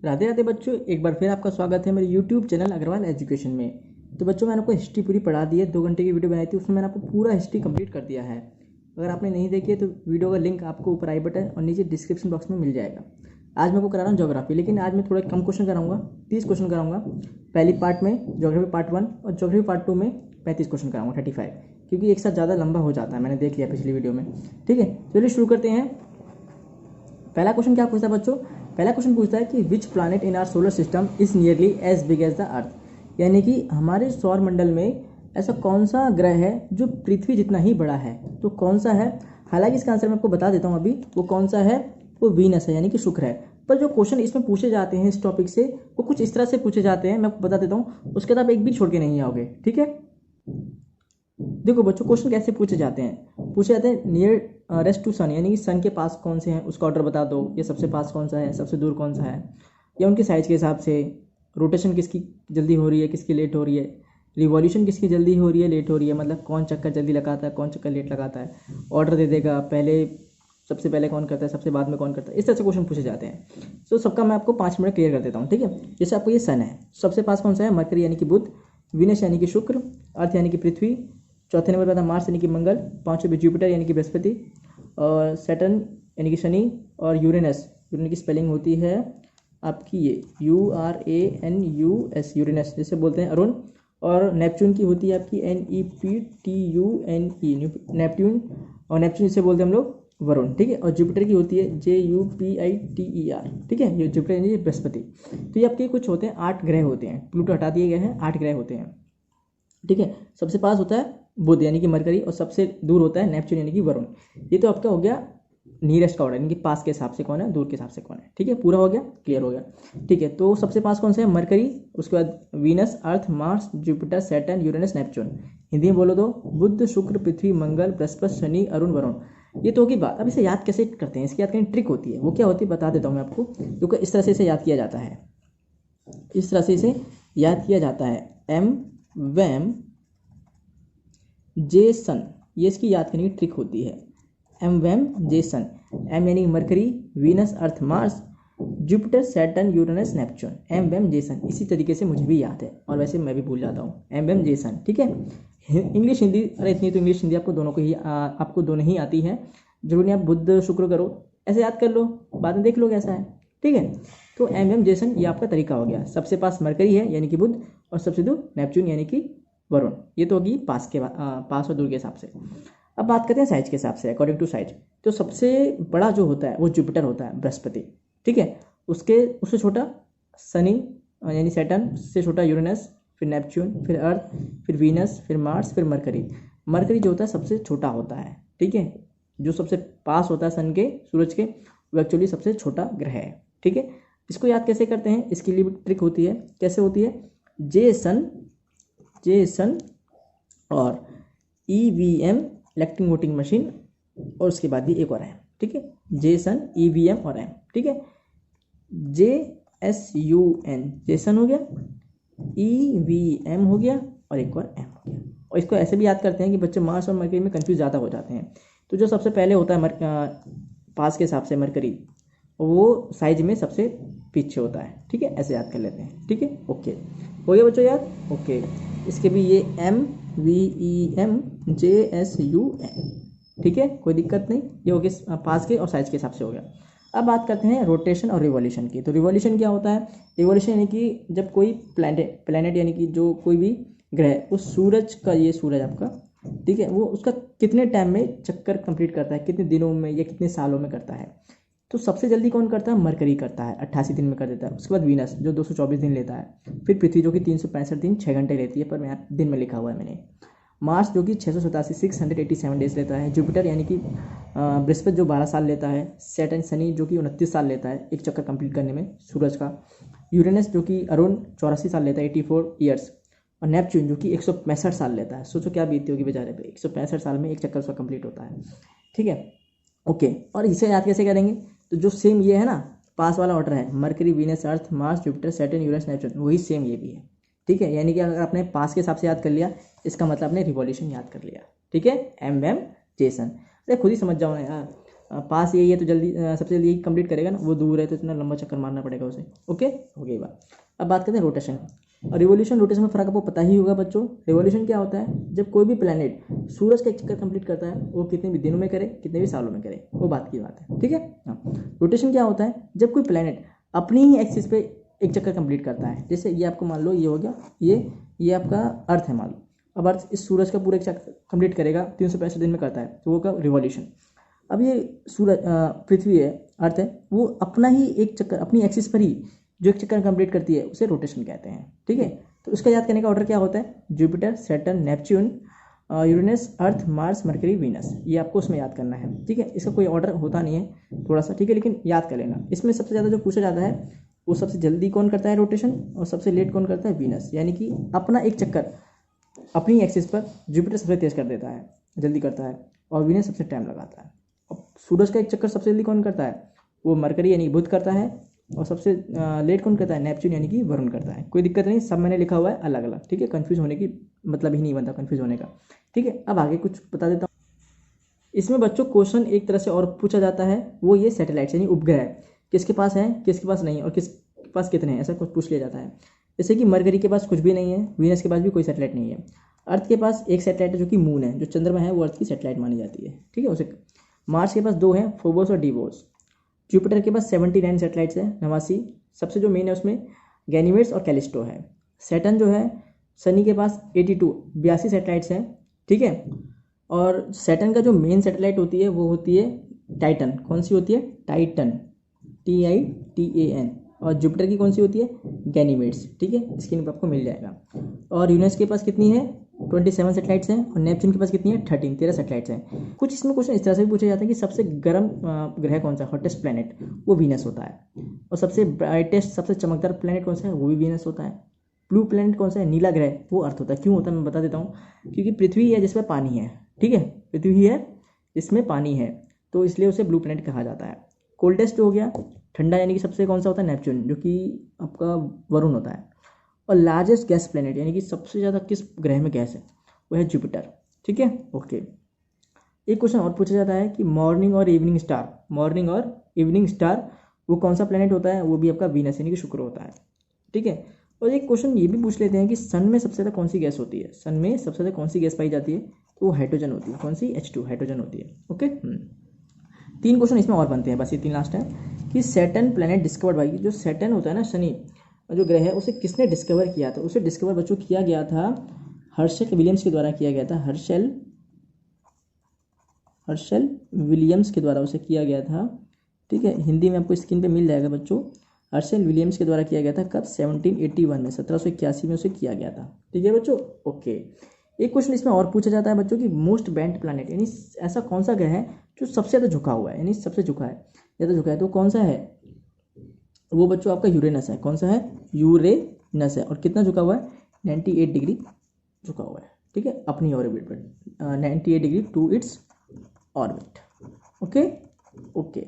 राधे राधे बच्चों, एक बार फिर आपका स्वागत है मेरे यूट्यूब चैनल अग्रवाल एजुकेशन में। तो बच्चों, मैंने आपको हिस्ट्री पूरी पढ़ा दी है। 2 घंटे की वीडियो बनाई थी, उसमें मैंने आपको पूरा हिस्ट्री कंप्लीट कर दिया है। अगर आपने नहीं देखी है तो वीडियो का लिंक आपको ऊपर आई बटन और नीचे डिस्क्रिप्शन बॉक्स में मिल जाएगा। आज मैं आपको करा रहा हूँ ज्योग्राफी, लेकिन आज मैं थोड़ा कम क्वेश्चन कराऊंगा। 30 क्वेश्चन कराऊंगा पहली पार्ट में, ज्योग्राफी पार्ट 1, और ज्योग्राफी पार्ट 2 में 35 क्वेश्चन कराऊंगा, 35, क्योंकि एक साथ ज़्यादा लंबा हो जाता है, मैंने देख लिया पिछली वीडियो में। ठीक है, चलिए शुरू करते हैं। पहला क्वेश्चन क्या पूछता है बच्चों? पहला क्वेश्चन पूछता है कि which planet in our solar system is nearly as big as the earth, यानी कि हमारे सौर मंडल में ऐसा कौन सा ग्रह है जो पृथ्वी जितना ही बड़ा है। तो कौन सा है? हालांकि इसका आंसर मैं आपको बता देता हूँ अभी। वो कौन सा है? वो वीनस है, यानी कि शुक्र है। पर जो क्वेश्चन इसमें पूछे जाते हैं इस टॉपिक से, वो कुछ इस तरह से पूछे जाते हैं, मैं आपको बता देता हूँ। उसके बाद आप एक भी छोड़ के नहीं आओगे। ठीक है, देखो बच्चों, क्वेश्चन कैसे पूछे जाते हैं? पूछे जाते हैं नियर रेस्ट टू सन, यानी कि सन के पास कौन से हैं उसका ऑर्डर बता दो, या सबसे पास कौन सा है, सबसे दूर कौन सा है, या उनके साइज के हिसाब से रोटेशन किसकी जल्दी हो रही है, किसकी लेट हो रही है, रिवॉल्यूशन किसकी जल्दी हो रही है, लेट हो रही है, मतलब कौन चक्कर जल्दी लगाता है, कौन चक्कर लेट लगाता है। ऑर्डर दे देगा, पहले सबसे पहले कौन करता है, सबसे बाद में कौन करता है। इस तरह से क्वेश्चन पूछे जाते हैं। तो सबका मैं आपको 5 मिनट क्लियर कर देता हूँ। ठीक है, जैसे आपको ये सन है, सबसे पास कौन सा है? मरकरी यानी कि बुध, विनस यानी कि शुक्र, अर्थ यानी कि पृथ्वी, चौथे नंबर पर था मार्स यानी कि मंगल, पांचवें पे जुपिटर यानी कि बृहस्पति, और सैटर्न यानी कि शनि, और यूरेनस, यूरेनस की स्पेलिंग होती है आपकी ये URANUS, यूरेनस जिसे बोलते हैं अरुण, और नेपच्यून की होती है आपकी NEPTUNE, नेपट्यून, और नेपच्यून जिसे बोलते हैं हम लोग वरुण। ठीक है, और जुपिटर की होती है JUPITER। ठीक है, ये जुपिटर यानी बृहस्पति। तो ये आपके कुछ होते हैं 8 ग्रह होते हैं, प्लूटो हटा दिए गए हैं, 8 ग्रह होते हैं। ठीक है, सबसे पास होता है बुध यानी कि मरकरी, और सबसे दूर होता है नेपच्यून यानी कि वरुण। ये तो आपका हो गया नियरेस्ट का ऑर्डर, यानी कि पास के हिसाब से कौन है, दूर के हिसाब से कौन है। ठीक है, पूरा हो गया, क्लियर हो गया। ठीक है, तो सबसे पास कौन सा है? मरकरी, उसके बाद Venus, Earth, Mars, Jupiter, Saturn, Uranus, Neptune. Hindi में बोलो तो बुध, शुक्र, पृथ्वी, मंगल, बृहस्पति, शनि, अरुण, वरुण। ये तो होगी बात। अब इसे याद कैसे करते हैं? इसकी याद करने ट्रिक होती है। वो क्या होती है बता देता हूँ मैं आपको, क्योंकि इस तरह से इसे याद किया जाता है। इस तरह से इसे याद किया जाता है। एम वैम जेसन, ये इसकी याद करने की ट्रिक होती है। एम वैम जेसन, एम यानी Mercury, Venus, Earth, Mars, Jupiter, Saturn, Uranus, Neptune. एम वैम जेसन, इसी तरीके से मुझे भी याद है, और वैसे मैं भी भूल जाता हूँ। एम वैम जेसन। ठीक है, इंग्लिश हिंदी, अरे इतनी तो इंग्लिश हिंदी आपको दोनों को ही आपको दोनों ही आती है। जरूरी नहीं आप बुध शुक्र करो, ऐसे याद कर लो, बाद में देख लो कैसा है। ठीक है, तो एम वैम जेसन ये आपका तरीका हो गया। सबसे पास मरकरी है यानी कि बुध, और सबसे दूर नेपच्यून यानी कि वरुण। ये तो होगी पास के पास और दूर के हिसाब से। अब बात करते हैं साइज के हिसाब से, अकॉर्डिंग टू साइज। तो सबसे बड़ा जो होता है वो जुपिटर होता है, बृहस्पति। ठीक है, उससे छोटा शनि यानी सैटर्न, उससे छोटा यूरेनस, फिर नेपच्यून, फिर अर्थ, फिर वीनस, फिर मार्स, फिर मरकरी। मरकरी जो होता है सबसे छोटा होता है। ठीक है, जो सबसे पास होता है सन के, सूरज के, वो एक्चुअली सबसे छोटा ग्रह है। ठीक है, इसको याद कैसे करते हैं? इसके लिए भी ट्रिक होती है। कैसे होती है? जेसन और EVM इलेक्ट्रिक वोटिंग मशीन, और उसके बाद भी एक और है। ठीक है, जेसन, EVM और M। ठीक है, JSUN जेसन हो गया, EVM हो गया, और एक और M हो गया। और इसको ऐसे भी याद करते हैं कि बच्चे मार्स और मरकरी में कंफ्यूज ज़्यादा हो जाते हैं। तो जो सबसे पहले होता है पास के हिसाब से मरकरी, वो साइज में सबसे पीछे होता है। ठीक है, ऐसे याद कर लेते हैं। ठीक है, ओके, हो गया बच्चों याद? ओके, इसके भी ये MVEM JSUN। ठीक है, कोई दिक्कत नहीं, ये हो गया पास के और साइज के हिसाब से हो गया। अब बात करते हैं रोटेशन और रिवॉल्यूशन की। तो रिवॉल्यूशन क्या होता है? रिवॉल्यूशन यानी कि जब कोई प्लैनेट यानी कि जो कोई भी ग्रह, उस सूरज का, ये सूरज आपका, ठीक है, वो उसका कितने टाइम में चक्कर कंप्लीट करता है, कितने दिनों में या कितने सालों में करता है। तो सबसे जल्दी कौन करता है? मरकरी करता है, 88 दिन में कर देता है। उसके बाद वीनस जो 224 दिन लेता है। फिर पृथ्वी जो कि 365 दिन 6 घंटे लेती है, पर यहाँ दिन में लिखा हुआ है मैंने। मार्स जो कि 687 डेज लेता है। जुपिटर यानी कि बृहस्पति जो 12 साल लेता है। सैटर्न शनि जो कि 29 साल लेता है एक चक्कर कंप्लीट करने में सूरज का। यूरेनस जो कि अरुण 84 साल लेता है, 84 ईयर्स। और नेपच्यून जो कि 165 साल लेता है। सोचो क्या बीतती होगी बेचारे पे, 165 साल में एक चक्कर उसका कंप्लीट होता है। ठीक है, ओके, और इसे याद कैसे करेंगे? तो जो सेम ये है ना, पास वाला ऑर्डर है, Mercury, Venus, Earth, Mars, Jupiter, Saturn, Uranus, Neptune, वही सेम ये भी है। ठीक है, यानी कि अगर आपने पास के हिसाब से याद कर लिया, इसका मतलब आपने रिवॉल्यूशन याद कर लिया। ठीक है, एम वैम जेसन। अरे खुद ही समझ जाओ ना यार, पास यही है तो जल्दी सबसे जल्दी यही कंप्लीट करेगा ना, वो दूर है तो इतना लंबा चक्कर मारना पड़ेगा उसे। ओके, हो गई बात। अब बात करते हैं रोटेशन और रिवॉल्यूशन। रोटेशन में फ़र्क आपको पता ही होगा बच्चों। रिवॉल्यूशन क्या होता है, जब कोई भी प्लैनेट सूरज का एक चक्कर कंप्लीट करता है, वो कितने भी दिनों में करे कितने भी सालों में करे, वो बात की बात है, ठीक है। हाँ, रोटेशन क्या होता है, जब कोई प्लैनेट अपनी ही एक्सिस पे एक चक्कर कंप्लीट करता है। जैसे ये आपको मान लो ये हो गया, ये आपका अर्थ है मान लो। अब अर्थ इस सूरज का पूरा एक चक्कर कंप्लीट करेगा, 365 दिन में करता है, तो वो का रिवॉल्यूशन। अब ये सूरज पृथ्वी है, अर्थ है, वो अपना ही एक चक्कर अपनी एक्सिस पर ही जो एक चक्कर कंप्लीट करती है उसे रोटेशन कहते हैं, ठीक है। तो उसका याद करने का ऑर्डर क्या होता है, जुपिटर, सैटर्न, नेपच्यून, यूरेनस, अर्थ, मार्स, मरकरी, वीनस, ये आपको उसमें याद करना है, ठीक है। इसका कोई ऑर्डर होता नहीं है थोड़ा सा, ठीक है, लेकिन याद कर लेना। इसमें सबसे ज़्यादा जो पूछा जाता है वो सबसे जल्दी कौन करता है रोटेशन और सबसे लेट कौन करता है, वीनस। यानी कि अपना एक चक्कर अपनी एक्सिस पर जुपिटर सबसे तेज कर देता है, जल्दी करता है, और वीनस सबसे टाइम लगाता है। अब सूरज का एक चक्कर सबसे जल्दी कौन करता है, वो मरकरी यानी बुध करता है, और सबसे लेट कौन करता है, नेपच्यून यानी कि वरुण करता है। कोई दिक्कत नहीं, सब मैंने लिखा हुआ है अलग अलग, ठीक है। कंफ्यूज होने की मतलब ही नहीं बनता, कंफ्यूज होने का, ठीक है। अब आगे कुछ बता देता हूँ। इसमें बच्चों क्वेश्चन एक तरह से और पूछा जाता है, वो ये सैटेलाइट्स यानी उपग्रह किसके पास है किसके पास नहीं है और किसके पास कितने हैं, ऐसा कुछ पूछ लिया जाता है। जैसे कि मरकरी के पास कुछ भी नहीं है, वीनस के पास भी कोई सैटेलाइट नहीं है, अर्थ के पास एक सैटेलाइट है जो कि मून है, जो चंद्रमा है वो अर्थ की सैटेलाइट मानी जाती है, ठीक है उसे। मार्स के पास 2 हैं, फोबोस और डीवोस। जुपिटर के पास 79 सैटेलाइट्स है, 89। सबसे जो मेन है उसमें गैनीमेड्स और कैलिस्टो है। सैटर्न जो है, शनि के पास 82 सैटेलाइट्स हैं, ठीक है। और सैटर्न का जो मेन सैटेलाइट होती है वो होती है टाइटन। कौन सी होती है, टाइटन, TITAN। और जुपिटर की कौन सी होती है, गैनीमेड्स, ठीक है, स्क्रीन पर आपको मिल जाएगा। और यूरेनस के पास कितनी है, 27 सैटेलाइट्स हैं। और नेपच्यून के पास कितनी है, 13 सैटेलाइट्स हैं। कुछ इसमें क्वेश्चन इस तरह से भी पूछे जाते हैं कि सबसे गर्म ग्रह कौन सा, हॉटेस्ट प्लैनेट, वो वीनस होता है। और सबसे ब्राइटेस्ट सबसे चमकदार प्लैनेट कौन सा है, वो भी वीनस होता है। ब्लू प्लैनेट कौन सा है, नीला ग्रह, वो अर्थ होता है। क्यों होता है मैं बता देता हूँ, क्योंकि पृथ्वी है जिसमें पानी है, ठीक है, पृथ्वी है जिसमें पानी है, तो इसलिए उसे ब्लू प्लैनेट कहा जाता है। कोल्डेस्ट हो गया, ठंडा, यानी कि सबसे कौन सा होता है, नेपच्यून, जो कि आपका वरुण होता है। और लार्जेस्ट गैस प्लैनेट यानी कि सबसे ज़्यादा किस ग्रह में गैस है, वो है जुपिटर, ठीक है, ओके। एक क्वेश्चन और पूछा जाता है कि मॉर्निंग और इवनिंग स्टार वो कौन सा प्लैनेट होता है, वो भी आपका वीनस यानी कि शुक्र होता है, ठीक है। और एक क्वेश्चन ये भी पूछ लेते हैं कि सन में सबसे ज़्यादा कौन सी गैस होती है, सन में सबसे ज़्यादा कौन सी गैस पाई जाती है, तो वो हाइड्रोजन होती है। कौन सी, H2 हाइड्रोजन होती है, ओके। 3 क्वेश्चन इसमें और बनते हैं, बस ये 3 लास्ट है कि सैटर्न प्लैनेट डिस्कवर्ड बाई, जो सैटर्न होता है ना, शनि जो ग्रह है, उसे किसने डिस्कवर किया था। उसे डिस्कवर बच्चों किया गया था हर्शल विलियम्स के द्वारा किया गया था। हर्शल विलियम्स के द्वारा उसे किया गया था, ठीक है। हिंदी में आपको स्क्रीन पे मिल जाएगा बच्चों। हर्शल विलियम्स के द्वारा किया गया था, कब, 1781 में, 1781 में उसे किया गया था, ठीक है बच्चों, ओके। एक क्वेश्चन इसमें और पूछा जाता है बच्चों कि मोस्ट बेंट प्लैनेट, यानी ऐसा कौन सा ग्रह है जो सबसे ज़्यादा झुका हुआ है, यानी सबसे झुका है, ज़्यादा झुका है, तो कौन सा है, वो बच्चों आपका यूरेनस है। कौन सा है, यूरेनस है। और कितना झुका हुआ है, 98 डिग्री झुका हुआ है, ठीक है, अपनी ऑर्बिट पर, 98 degree to its orbit, okay okay,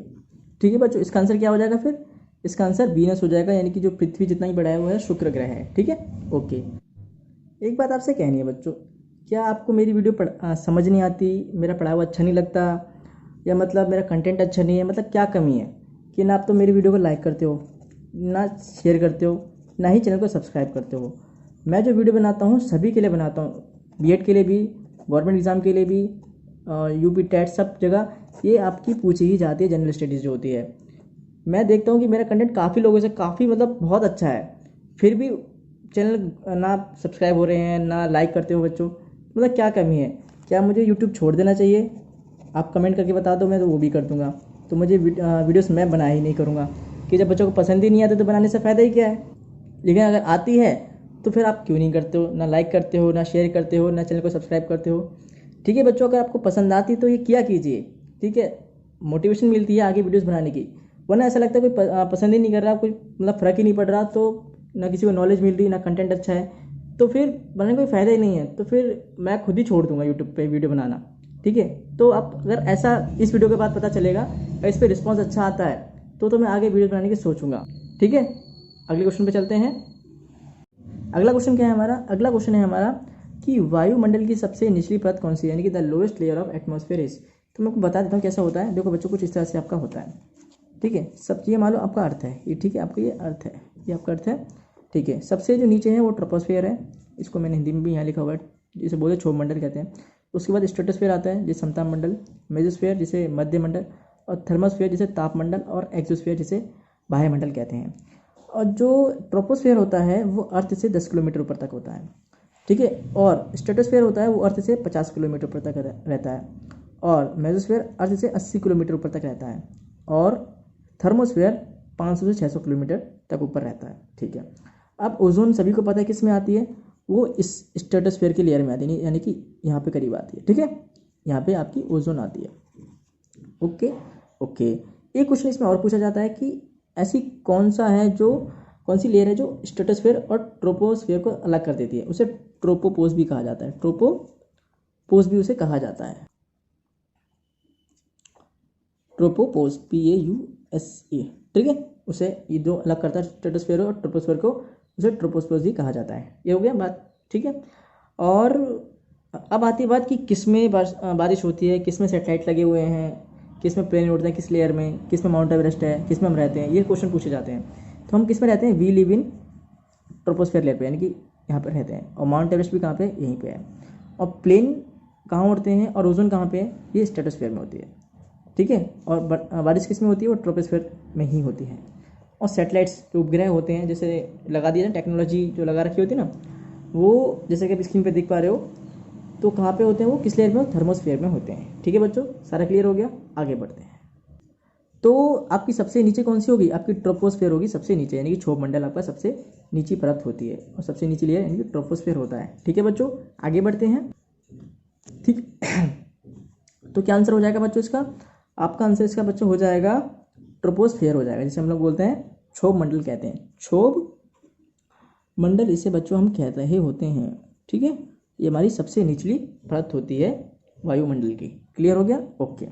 ठीक है बच्चों। इसका आंसर क्या हो जाएगा फिर, इसका आंसर वीनस हो जाएगा, यानी कि जो पृथ्वी जितना ही बड़ा है वो है शुक्र ग्रह है, ठीक है, ओके। एक बात आपसे कहनी है बच्चों, क्या आपको मेरी वीडियो समझ नहीं आती, मेरा पढ़ा हुआ अच्छा नहीं लगता, या मतलब मेरा कंटेंट अच्छा नहीं है, मतलब क्या कमी है कि ना आप तो मेरी वीडियो को लाइक करते हो, ना शेयर करते हो, ना ही चैनल को सब्सक्राइब करते हो। मैं जो वीडियो बनाता हूँ सभी के लिए बनाता हूँ, बीएड के लिए भी, गवर्नमेंट एग्ज़ाम के लिए भी, यूपी टेट, सब जगह ये आपकी पूछी ही जाती है, जनरल स्टडीज़ जो होती है। मैं देखता हूँ कि मेरा कंटेंट काफ़ी लोगों से काफ़ी मतलब बहुत अच्छा है, फिर भी चैनल ना सब्सक्राइब हो रहे हैं, ना लाइक करते हो बच्चों, मतलब क्या कमी है, क्या मुझे यूट्यूब छोड़ देना चाहिए? आप कमेंट करके बता दो, मैं तो वो भी कर दूंगा। तो मुझे वीडियोस मैं बना ही नहीं करूँगा, कि जब बच्चों को पसंद ही नहीं आते तो बनाने से फ़ायदा ही क्या है। लेकिन अगर आती है तो फिर आप क्यों नहीं करते हो, ना लाइक करते हो, ना शेयर करते हो, ना चैनल को सब्सक्राइब करते हो, ठीक है बच्चों। अगर आपको पसंद आती तो ये किया कीजिए, ठीक है, मोटिवेशन मिलती है आगे वीडियोस बनाने की। वरना ऐसा लगता है कोई पसंद ही नहीं कर रहा, कोई मतलब फ़र्क ही नहीं पड़ रहा, तो ना किसी को नॉलेज मिल रही, ना कंटेंट अच्छा है, तो फिर बनाने का कोई फ़ायदा ही नहीं है। तो फिर मैं खुद ही छोड़ दूंगा यूट्यूब पे वीडियो बनाना, ठीक है। तो अब अगर ऐसा इस वीडियो के बाद पता चलेगा, अगर इस पर रिस्पॉन्स अच्छा आता है तो मैं आगे वीडियो बनाने की सोचूंगा, ठीक है। अगले क्वेश्चन पे चलते हैं। अगला क्वेश्चन क्या है हमारा, अगला क्वेश्चन है हमारा कि वायुमंडल की सबसे निचली परत कौन सी है, यानी कि the lowest layer of atmosphere is, तो मैं आपको बता देता हूँ कैसा होता है। देखो बच्चों, कुछ इस तरह से आपका होता है, ठीक है। सब ये मान लो आपका अर्थ है ये, ठीक है, आपका ये अर्थ है, ये आपका अर्थ है, ठीक है। सबसे जो नीचे है वो ट्रोपोस्फियर है, इसको मैंने हिंदी में भी यहाँ लिखा हुआ है, जिसे बोलते क्षोभ मंडल कहते हैं। उसके बाद स्ट्रेटोस्फियर आता है जिसे समताप मंडल, मेसोस्फियर जिसे मध्य मंडल, और थर्मोस्फियर जिसे ताप मंडल, और एक्सोस्फियर जिसे बाह्य मंडल कहते हैं। और जो ट्रोपोस्फियर होता है वो अर्थ से 10 किलोमीटर ऊपर तक होता है, ठीक है। और स्ट्रेटोस्फियर होता है वो अर्थ से 50 किलोमीटर ऊपर तक रहता है, और मेसोस्फियर अर्थ से 80 किलोमीटर ऊपर तक रहता है, और थर्मोस्फियर 500 से 600 किलोमीटर तक ऊपर रहता है, ठीक है। अब ओजोन सभी को पता है किस में आती है, वो इस स्ट्रेटोस्फियर की लेयर में आती है, यानी कि यहाँ पे करीब आती है, ठीक है। यहाँ पे आपकी ओजोन आती है। Okay okay. एक क्वेश्चन इसमें और पूछा जाता है कि ऐसी कौन सी लेयर है जो स्ट्रेटोस्फियर और ट्रोपोस्फियर को अलग कर देती है। उसे ट्रोपोपोज भी कहा जाता है, ट्रोपोपोज भी उसे कहा जाता है, ट्रोपोपोज, PAUSE, ठीक है। उसे ये जो अलग करता है स्ट्रेटोस्फियर और ट्रोपोस्फियर को, उसे ट्रोपोपोज भी कहा जाता है। ये हो गया बात, ठीक है। और अब आती है बात कि किस में बारिश होती है, किस में सैटेलाइट लगे हुए हैं, किस में प्लेन उड़ते हैं, किस लेयर में, किस में माउंट एवरेस्ट है, किस में हम रहते हैं, ये क्वेश्चन पूछे जाते हैं। तो हम किस में रहते हैं, we live in troposphere layer पे, यानी कि यहाँ पर रहते हैं। और माउंट एवरेस्ट भी कहाँ पे, यहीं पे है। और प्लेन कहाँ उड़ते हैं और ओजोन कहाँ पे है, ये स्ट्रेटोस्फियर में होती है, ठीक है। और बारिश किस में होती है, वो ट्रोपोस्फियर में ही होती है। और सैटेलाइट्स जो उपग्रह होते हैं, जैसे लगा दिया ना, टेक्नोलॉजी जो लगा रखी होती है ना, वो जैसे कि आप स्क्रीन पे देख पा रहे हो, तो कहाँ पे होते हैं वो, किस लेयर में, थर्मोस्फियर में होते हैं, ठीक है बच्चों। सारा क्लियर हो गया, आगे बढ़ते हैं। तो आपकी सबसे नीचे कौन सी होगी, आपकी ट्रोपोस्फियर होगी सबसे नीचे, यानी कि क्षोभ मंडल आपका सबसे नीची परत होती है, और सबसे नीची लेयर यानी कि ट्रोपोस्फियर होता है, ठीक है बच्चों। आगे बढ़ते हैं, ठीक। तो क्या आंसर हो जाएगा बच्चों इसका, आपका आंसर इसका बच्चों हो जाएगा ट्रोपोस्फियर हो जाएगा, जिसे हम लोग बोलते हैं क्षोभ मंडल कहते हैं, क्षोभ मंडल इसे बच्चों हम कह रहे होते हैं, ठीक है। ये हमारी सबसे निचली परत होती है वायुमंडल की। क्लियर हो गया, ओके।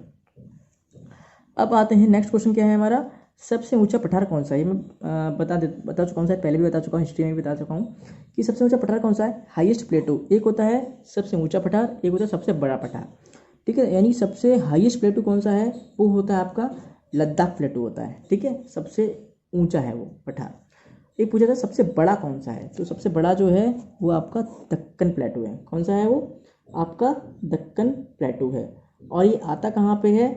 अब आते हैं नेक्स्ट क्वेश्चन, क्या है हमारा, सबसे ऊंचा पठार कौन सा है। मैं बता चुका हूँ, शायद पहले भी बता चुका हूँ, हिस्ट्री में भी बता चुका हूँ कि सबसे ऊंचा पठार कौन सा है, हाईएस्ट प्लेटू। एक होता है सबसे ऊंचा पठार, एक होता है सबसे बड़ा पठार, ठीक है। यानी सबसे हाईएस्ट प्लेटू कौन सा है, वो होता है आपका लद्दाख प्लेटू होता है, ठीक है। सबसे ऊंचा है वो पठार। एक पूछा था सबसे बड़ा कौन सा है, तो सबसे बड़ा जो है वो आपका दक्कन प्लेटू है। कौन सा है वो, आपका दक्कन प्लेटू है। और ये आता कहाँ पे है,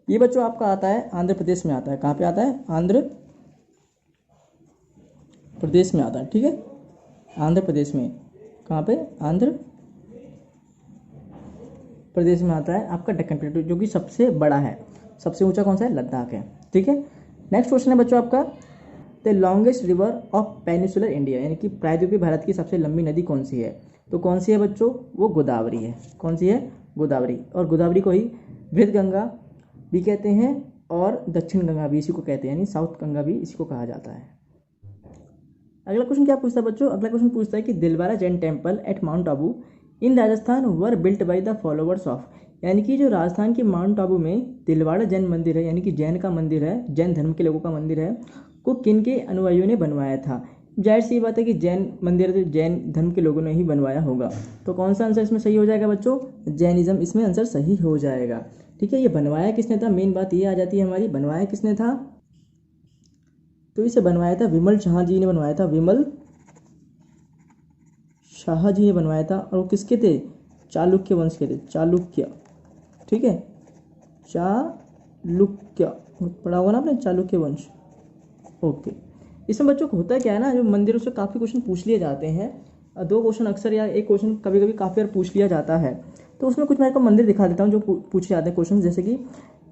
ये बच्चों आपका आता है आंध्र प्रदेश में आता है। कहाँ पे आता है, आंध्र प्रदेश में आता है, ठीक है। आंध्र प्रदेश में, कहाँ पे, आंध्र प्रदेश में आता है आपका दक्कन प्लेटू, जो कि सबसे बड़ा है। सबसे ऊंचा कौन सा है, लद्दाख है, ठीक है। नेक्स्ट क्वेश्चन है बच्चों आपका, the longest river of peninsular India, यानी कि प्रायद्वीपीय भारत की सबसे लंबी नदी कौन सी है। तो कौन सी है बच्चों, वो गोदावरी है। कौन सी है, गोदावरी। और गोदावरी को ही वृद्ध गंगा भी कहते हैं, और दक्षिण गंगा भी इसी को कहते हैं, यानी साउथ गंगा भी इसी को कहा जाता है। अगला क्वेश्चन क्या पूछता है बच्चों, अगला क्वेश्चन पूछता है कि Dilwara Jain temple at mount Abu in Rajasthan were built by the followers of, यानी कि जो राजस्थान के माउंट आबू में दिलवाड़ा जैन मंदिर है, यानी कि जैन का मंदिर है, जैन धर्म के लोगों का मंदिर है, को किन के अनुयायियों ने बनवाया था। जाहिर सी बात है कि जैन मंदिर तो जैन धर्म के लोगों ने ही बनवाया होगा। तो कौन सा आंसर इसमें सही हो जाएगा बच्चों, जैनिज्म इसमें आंसर सही हो जाएगा, ठीक है। ये बनवाया किसने था, मेन बात ये आ जाती है हमारी, बनवाया किसने था, तो इसे बनवाया था विमल शाह जी ने बनवाया था, विमल शाह जी ने बनवाया था। और वो किसके थे, चालुक्य वंश के थे, चालुक्य, ठीक है, चालुक्य, पढ़ा होगा ना आपने, चालुक्य वंश, ओके। इसमें बच्चों को होता क्या है ना, जो मंदिरों से काफ़ी क्वेश्चन पूछ लिए जाते हैं, दो क्वेश्चन अक्सर या एक क्वेश्चन कभी कभी काफ़ी बार पूछ लिया जाता है। तो उसमें कुछ मैं आपको मंदिर दिखा देता हूँ जो पूछे जाते हैं क्वेश्चन, जैसे कि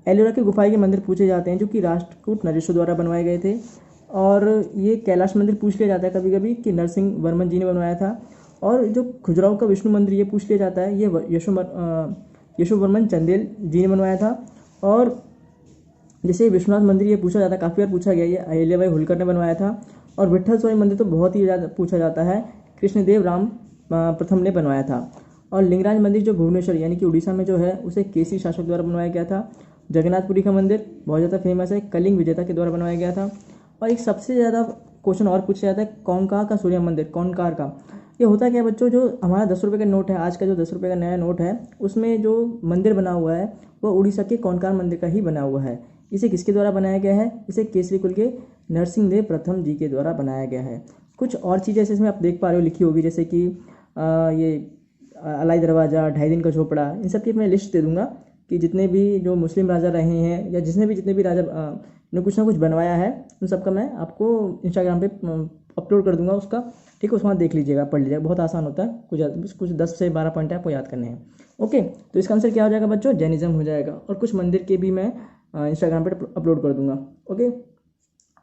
एलोरा की गुफाएं के मंदिर पूछे जाते हैं, जो कि राष्ट्रकूट नरेश्वर द्वारा बनवाए गए थे। और ये कैलाश मंदिर पूछ लिया जाता है कभी कभी कि नरसिंह वर्मन जी ने बनवाया था। और जो खजुराहो का विष्णु मंदिर ये पूछ लिया जाता है, ये यशोवर्मन चंदेल जी ने बनवाया था। और जैसे विश्वनाथ मंदिर ये पूछा जाता है, काफ़ी बार पूछा गया, ये अहिल्याबाई होलकर ने बनवाया था। और विट्ठल स्वामी मंदिर तो बहुत ही ज़्यादा पूछा जाता है, कृष्णदेव राम प्रथम ने बनवाया था। और लिंगराज मंदिर जो भुवनेश्वर यानी कि उड़ीसा में जो है, उसे केसी शासक द्वारा बनवाया गया था। जगन्नाथपुरी का मंदिर बहुत ज़्यादा फेमस है, कलिंग विजेता के द्वारा बनवाया गया था। और एक सबसे ज़्यादा क्वेश्चन और पूछा जाता है, कौनकार का सूर्य मंदिर, कौनकार का, ये होता क्या है बच्चों, जो हमारा 10 रुपये का नोट है, आज का जो 10 रुपये का नया नोट है, उसमें जो मंदिर बना हुआ है वो उड़ीसा के कोणार्क मंदिर का ही बना हुआ है। इसे किसके द्वारा बनाया गया है? इसे केसरी कुल के नरसिंहदेव प्रथम जी के द्वारा बनाया गया है। कुछ और चीज़ें जैसे इसमें आप देख पा रहे हो लिखी होगी, जैसे कि ये अलाई दरवाज़ा, 2.5 दिन का झोपड़ा, इन सब की मैं लिस्ट दे दूंगा कि जितने भी जो मुस्लिम राजा रहे हैं या जितने भी राजा ने कुछ ना कुछ बनवाया है, उन सब का मैं आपको इंस्टाग्राम पे अपलोड कर दूंगा उसका, ठीक है। उसमें देख लीजिएगा, पढ़ लीजिएगा, बहुत आसान होता है, कुछ 10 से 12 पॉइंट आपको याद करने हैं। ओके, तो इसका आंसर क्या हो जाएगा बच्चों? जैनिज्म हो जाएगा। और कुछ मंदिर के भी मैं इंस्टाग्राम पर अपलोड कर दूंगा। ओके,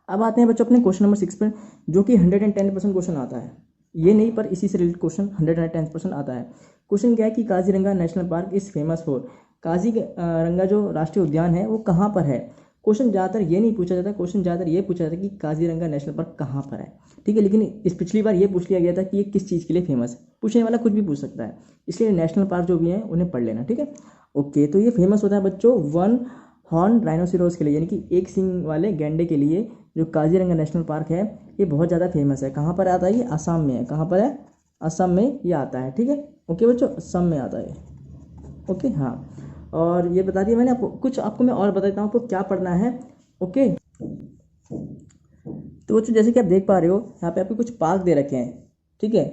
अब आते हैं बच्चों अपने क्वेश्चन नंबर 6 पर, जो कि 110% क्वेश्चन आता है। ये नहीं, पर इसी से रिलेटेड क्वेश्चन 110% आता है। क्वेश्चन क्या है कि Kaziranga national park is famous for, Kaziranga जो राष्ट्रीय उद्यान है वो कहाँ पर है। क्वेश्चन ज़्यादातर ये नहीं पूछा जाता, क्वेश्चन ज़्यादातर ये पूछा जाता है कि काजीरंगा नेशनल पार्क कहाँ पर है, ठीक है। लेकिन इस पिछली बार ये पूछ लिया गया था कि ये किस चीज़ के लिए फेमस है। पूछने वाला कुछ भी पूछ सकता है, इसलिए नेशनल पार्क जो भी हैं उन्हें पढ़ लेना, ठीक है। ओके, तो ये फेमस होता है बच्चों वन हॉर्न राइनोसिरोस के लिए, यानी कि एक सिंग वाले गैंडे के लिए जो काजीरंगा नेशनल पार्क है ये बहुत ज़्यादा फेमस है। कहाँ पर आता है ये? असम में है। कहाँ पर है? असम में ये आता है, ठीक है। ओके बच्चों, असम में आता है। ओके, हाँ, और ये बता दिया मैंने आपको। कुछ आपको मैं और बता देता हूँ आपको क्या पढ़ना है। ओके, तो बच्चों जैसे कि आप देख पा रहे हो यहाँ पे आपको कुछ पार्क दे रखे हैं, ठीक है,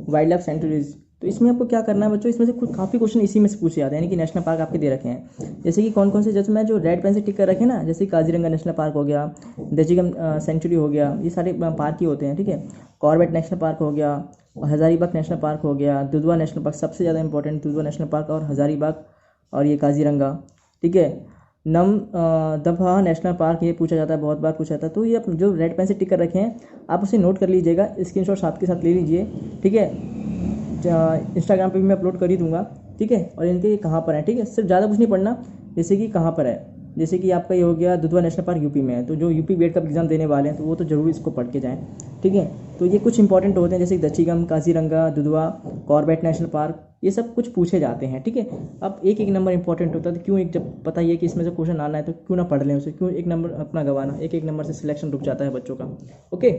वाइल्ड लाइफ सेंचुरीज। तो इसमें आपको क्या करना है बच्चों, इसमें से कुछ काफ़ी क्वेश्चन इसी में से पूछे जाते हैं, यानी कि नेशनल पार्क आपके दे रखे हैं। जैसे कि कौन कौन से, जैसे मैं जो रेड पेन से टिक कर रखे ना, जैसे काजीरंगा नेशनल पार्क हो गया, दचिगम सेंचुरी हो गया, ये सारे पार्क ही होते हैं, ठीक है। कॉर्बेट नेशनल पार्क हो गया, और हजारीबाग नेशनल पार्क हो गया, दुधवा नेशनल पार्क सबसे ज़्यादा इंपॉर्टेंट, दुधवा नेशनल पार्क और हजारीबाग और ये काजीरंगा, ठीक है। दफा नेशनल पार्क ये पूछा जाता है, बहुत बार पूछा जाता है। तो ये जो रेड पेन से टिक कर रखे हैं आप उसे नोट कर लीजिएगा, स्क्रीनशॉट साथ के साथ ले लीजिए, ठीक है। इंस्टाग्राम पे भी मैं अपलोड कर ही दूंगा, ठीक है। और इनके ये कहाँ पर है, ठीक है, सिर्फ ज़्यादा कुछ नहीं पढ़ना, जैसे कि कहाँ पर है, जैसे कि आपका ये हो गया दुधवा नेशनल पार्क यूपी में है, तो जो यूपी बीएड का एग्जाम देने वाले हैं तो वो तो जरूर इसको पढ़ के जाएँ, ठीक है। तो ये कुछ इंपॉर्टेंट होते हैं, जैसे Dachigam, Kaziranga, Dudhwa, Corbett national park, ये सब कुछ पूछे जाते हैं, ठीक है। अब एक एक नंबर इंपॉर्टेंट होता है, तो क्यों, एक जब पता ही है कि इसमें से क्वेश्चन आना है तो क्यों ना पढ़ लें उसे, क्यों एक नंबर अपना गंवाना, एक एक नंबर से सिलेक्शन रुक जाता है बच्चों का। ओके,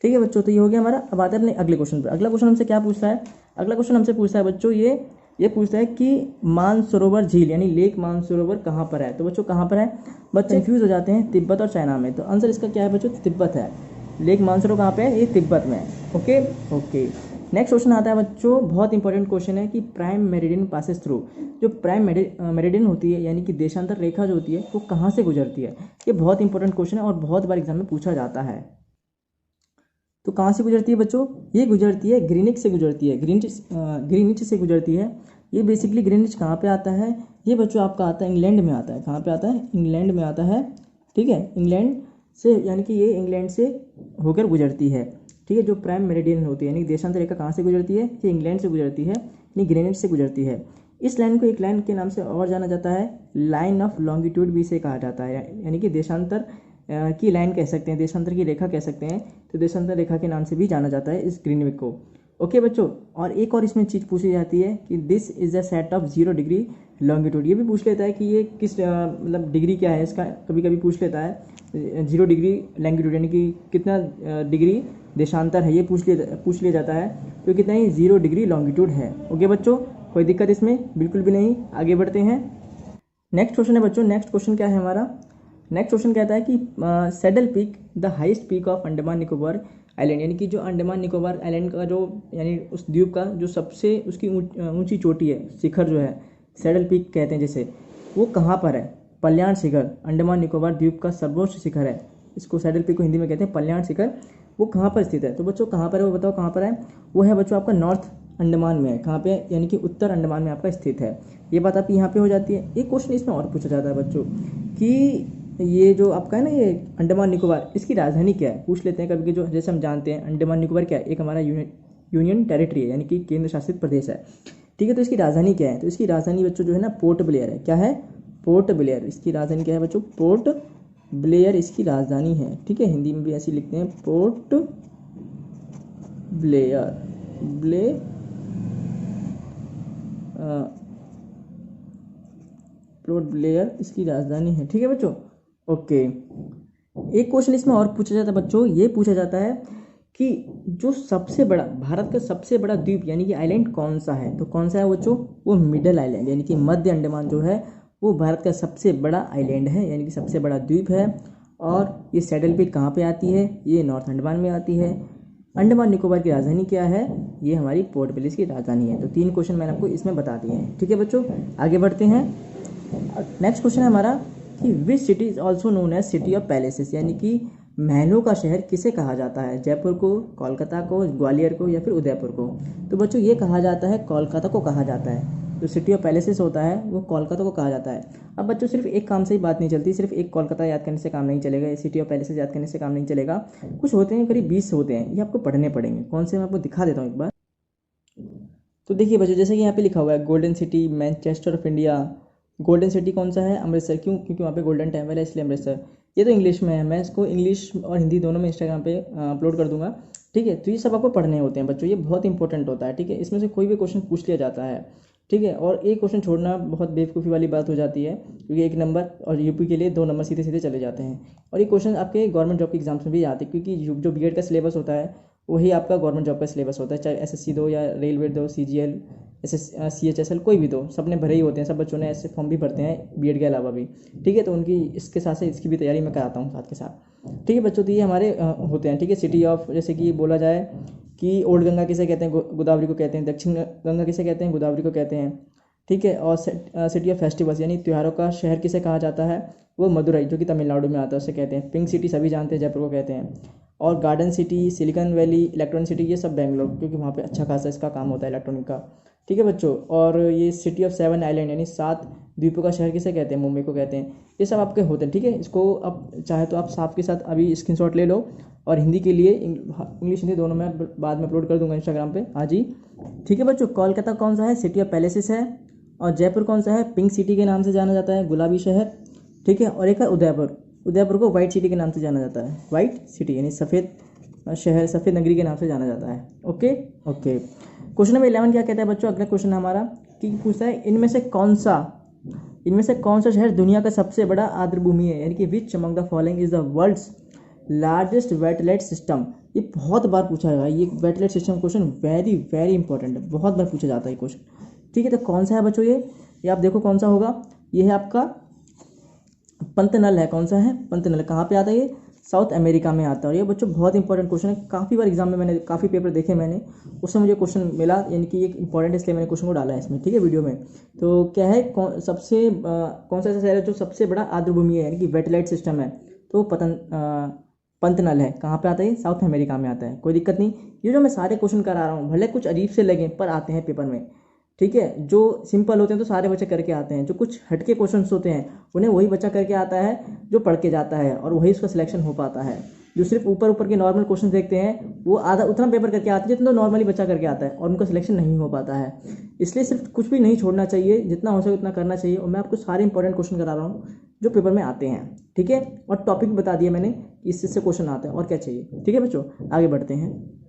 ठीक है बच्चों, तो ये हो गया हमारा। अब आते हैं अपने अगले क्वेश्चन पर। अगला क्वेश्चन हमसे क्या पूछता है? अगला क्वेश्चन हमसे पूछता है बच्चों ये पूछता है कि मानसरोवर झील यानी लेक मानसरोवर कहाँ पर है। तो बच्चों कहाँ पर है? बच्चे कंफ्यूज हो जाते हैं, तिब्बत और चाइना में। तो आंसर इसका क्या है बच्चों? तिब्बत है। लेक मानसरोवर कहाँ पे है? ये तिब्बत में है। ओके ओके, नेक्स्ट क्वेश्चन आता है बच्चों, बहुत इंपॉर्टेंट क्वेश्चन है कि प्राइम मेरिडियन पासेस थ्रू। जो प्राइम मेरिडियन होती है यानी कि देशांतर रेखा जो होती है वो कहाँ से गुजरती है? ये बहुत इंपॉर्टेंट क्वेश्चन है और बहुत बार एग्जाम में पूछा जाता है। तो कहाँ से गुजरती है बच्चों? ये गुजरती है ग्रीनिच से गुजरती है, ग्रीनिच से गुजरती है। ये बेसिकली ग्रीनिच कहाँ पे आता है? ये बच्चों आपका आता है इंग्लैंड में आता है। कहाँ पे आता है? इंग्लैंड में आता है, ठीक है। इंग्लैंड से, यानी कि ये इंग्लैंड से होकर गुजरती है, ठीक है। जो प्राइम मेरिडियन होती है यानी देशांतर रेखा कहाँ से गुजरती है? ये इंग्लैंड से गुजरती है, यानी ग्रीनिच से गुजरती है। इस लाइन को एक लाइन के नाम से और जाना जाता है, लाइन ऑफ लॉन्गिट्यूड भी इसे कहा जाता है, यानी कि देशांतर की लाइन कह सकते हैं, देशांतर की रेखा कह सकते हैं। तो देशांतर रेखा के नाम से भी जाना जाता है इस ग्रीनविच को। ओके बच्चों, और एक और इसमें चीज़ पूछी जाती है कि this is a set of 0 degree longitude. ये भी पूछ लेता है कि ये किस मतलब डिग्री क्या है इसका, कभी कभी पूछ लेता है 0 डिग्री लॉन्गिट्यूड यानी कि कितना डिग्री देशांतर है, ये पूछ लिया जाता है। तो कितना ही 0 डिग्री लॉन्गिट्यूड है। ओके बच्चों, कोई दिक्कत इसमें बिल्कुल भी नहीं। आगे बढ़ते हैं। नेक्स्ट क्वेश्चन है बच्चों, नेक्स्ट क्वेश्चन क्या है हमारा? नेक्स्ट क्वेश्चन कहता है कि saddle peak the highest peak of Andaman Nicobar island, यानी कि जो अंडमान निकोबार आइलैंड का जो, यानी उस द्वीप का जो सबसे उसकी ऊंची चोटी है, शिखर जो है, सैडल पीक कहते हैं जिसे, वो कहाँ पर है? पल्याण शिखर, अंडमान निकोबार द्वीप का सर्वोच्च शिखर है। इसको सैडल पीक को हिंदी में कहते हैं पल्याण शिखर। वो कहाँ पर स्थित है? तो बच्चों कहाँ पर है वो बताओ, कहाँ पर है? वो है बच्चों आपका नॉर्थ अंडमान में है। कहाँ पे? यानी कि उत्तर अंडमान में आपका स्थित है। ये बात आपकी यहाँ पे हो जाती है। एक क्वेश्चन इसमें और पूछा जाता है बच्चों कि ये जो आपका है ना ये अंडमान निकोबार, इसकी राजधानी क्या है? पूछ लेते हैं कभी, जो जैसे हम जानते हैं अंडमान निकोबार क्या है, एक हमारा यूनियन टेरिटरी है, यानी कि केंद्र शासित प्रदेश है, ठीक है। तो इसकी राजधानी क्या है? तो इसकी राजधानी बच्चों जो है ना पोर्ट ब्लेयर है। क्या है? Port Blair. इसकी राजधानी क्या है बच्चों? पोर्ट ब्लेयर इसकी राजधानी है, ठीक है। हिंदी में भी ऐसे लिखते हैं, पोर्ट ब्लेयर, पोर्ट ब्लेयर इसकी राजधानी है, ठीक है बच्चों। ओके, एक क्वेश्चन इसमें और पूछा जाता है बच्चों, ये पूछा जाता है कि जो सबसे बड़ा भारत का सबसे बड़ा द्वीप यानी कि आइलैंड कौन सा है, तो कौन सा है बच्चों, वो मिडल आइलैंड यानी कि मध्य अंडमान जो है वो भारत का सबसे बड़ा आइलैंड है, यानी कि सबसे बड़ा द्वीप है। और ये सैडल पे कहाँ पे आती है, ये नॉर्थ अंडमान में आती है। अंडमान निकोबार की राजधानी क्या है, ये हमारी पोर्ट ब्लेयर की राजधानी है। तो 3 क्वेश्चन मैंने आपको इसमें बता दिए हैं। ठीक है बच्चों, आगे बढ़ते हैं। नेक्स्ट क्वेश्चन है हमारा कि which city is also known as city of palaces, यानी कि महलों का शहर किसे कहा जाता है, जयपुर को, कोलकाता को, ग्वालियर को या फिर उदयपुर को। तो बच्चों ये कहा जाता है कोलकाता को कहा जाता है। जो सिटी ऑफ पैलेसेस होता है वो कोलकाता को कहा जाता है। अब बच्चों सिर्फ एक काम से ही बात नहीं चलती, सिर्फ एक कोलकाता याद करने से काम नहीं चलेगा, सिटी ऑफ पैलेसेस याद करने से काम नहीं चलेगा। कुछ होते हैं, करीब 20 होते हैं, ये आपको पढ़ने पड़ेंगे। कौन से मैं आपको दिखा देता हूँ एक बार। तो देखिए बच्चों, जैसे कि यहाँ पे लिखा हुआ है golden city, Manchester of India. Golden city कौन सा है, अमृतसर। क्यों, क्योंकि वहाँ पे गोल्डन टेम्पल है इसलिए अमृतसर। ये तो इंग्लिश में है, मैं इसको इंग्लिश और हिंदी दोनों में इंस्टाग्राम पे अपलोड कर दूंगा। ठीक है, तो ये सब आपको पढ़ने होते हैं बच्चों, ये बहुत इंपॉर्टेंट होता है। ठीक है, इसमें से कोई भी क्वेश्चन पूछ लिया जाता है। ठीक है, और एक क्वेश्चन छोड़ना बहुत बेवकूफ़ी वाली बात हो जाती है, क्योंकि 1 नंबर और यूपी के लिए 2 नंबर सीधे सीधे चले जाते हैं। और ये क्वेश्चन आपके गवर्नमेंट जॉब के एग्जाम्स में भी आते हैं, क्योंकि जो बीएड का सिलेबस होता है वही आपका गवर्नमेंट जॉब का सिलेबस होता है, चाहे एसएससी दो या रेलवे दो, सीजीएल, सीएचएसएल, कोई भी दो, सबने भरे ही होते हैं। सब बच्चों ने ऐसे फॉर्म भी भरते हैं बीएड के अलावा भी। ठीक है, तो उनकी इसके साथ से इसकी भी तैयारी मैं कराता हूँ साथ के साथ। ठीक है बच्चों, तो ये हमारे होते हैं। ठीक है, सिटी ऑफ, जैसे कि बोला जाए कि ओल्ड गंगा किसे कहते हैं, गोदावरी को कहते हैं। दक्षिण गंगा किसे कहते हैं, गोदावरी को कहते हैं। ठीक है, और सिटी ऑफ फेस्टिवल्स यानी त्योहारों का शहर किसे कहा जाता है, वो मदुरई जो कि तमिलनाडु में आता है उसे कहते हैं। पिंक सिटी सभी जानते हैं, जयपुर को कहते हैं। और garden city, silicon valley, electronic city, ये सब बेंगलोर, क्योंकि वहाँ पे अच्छा खासा इसका काम होता है इलेक्ट्रॉनिक का। ठीक है बच्चों, और ये सिटी ऑफ 7 आइलैंड यानी 7 द्वीपों का शहर किसे कहते हैं, मुंबई को कहते हैं। ये सब आपके होते हैं। ठीक है, इसको आप चाहे तो आप साथ के साथ अभी स्क्रीनशॉट ले लो, और हिंदी के लिए इंग्लिश हिंदी दोनों में बाद में अपलोड कर दूंगा इंस्टाग्राम पे आज ही। ठीक है बच्चों, कोलकाता कौन सा है, सिटी ऑफ पैलेसेस है। और जयपुर कौन सा है, पिंक सिटी के नाम से जाना जाता है, गुलाबी शहर। ठीक है, और एक है उदयपुर, उदयपुर को वाइट सिटी के नाम से जाना जाता है, वाइट सिटी यानी सफ़ेद शहर, सफ़ेद नगरी के नाम से जाना जाता है। ओके ओके, क्वेश्चन नंबर 11 क्या कहता है बच्चों, अगला क्वेश्चन हमारा कि पूछता है इनमें से कौन सा शहर दुनिया का सबसे बड़ा आर्द्रभूमि है, यानी कि which among the following is the world's largest wetland system. ये बहुत बार पूछा है भाई, ये wetland system question very very important है, बहुत बार पूछा जाता है क्वेश्चन। ठीक है, तो कौन सा है बच्चों ये आप देखो कौन सा होगा, ये है आपका पंतनल है। कौन सा है, पंतनल। कहाँ पे आता है ये, साउथ अमेरिका में आता है। और ये बच्चों बहुत इंपॉर्टेंट क्वेश्चन है, काफ़ी बार एग्जाम में मैंने काफ़ी पेपर देखे मैंने, उससे मुझे क्वेश्चन मिला, यानी कि ये इंपॉर्टेंट है इसलिए मैंने क्वेश्चन को डाला है इसमें। ठीक है, वीडियो में। तो क्या है, कौन सा ऐसा शहर है जो सबसे बड़ा आर्द्रभूमि है, यानी कि वेटलैंड सिस्टम है, तो पंतनल है। कहाँ पे आता है, साउथ अमेरिका में आता है। कोई दिक्कत नहीं, ये जो मैं सारे क्वेश्चन करा रहा हूँ भले कुछ अजीब से लगे पर आते हैं पेपर में। ठीक है, जो सिंपल होते हैं तो सारे बच्चे करके आते हैं, जो कुछ हटके क्वेश्चंस होते हैं उन्हें वही बच्चा करके आता है जो पढ़ के जाता है, और वही उसका सिलेक्शन हो पाता है। जो सिर्फ ऊपर ऊपर के नॉर्मल क्वेश्चन देखते हैं वो आधा उतना पेपर करके आते हैं जितना नॉर्मली बच्चा करके आता है, और उनका सिलेक्शन नहीं हो पाता है। इसलिए सिर्फ कुछ भी नहीं छोड़ना चाहिए, जितना हो सके उतना करना चाहिए। और मैं आपको सारे इंपॉर्टेंट क्वेश्चन करा रहा हूँ जो पेपर में आते हैं। ठीक है, और टॉपिक बता दिया मैंने इससे से क्वेश्चन आता है और क्या चाहिए। ठीक है बच्चों, आगे बढ़ते हैं।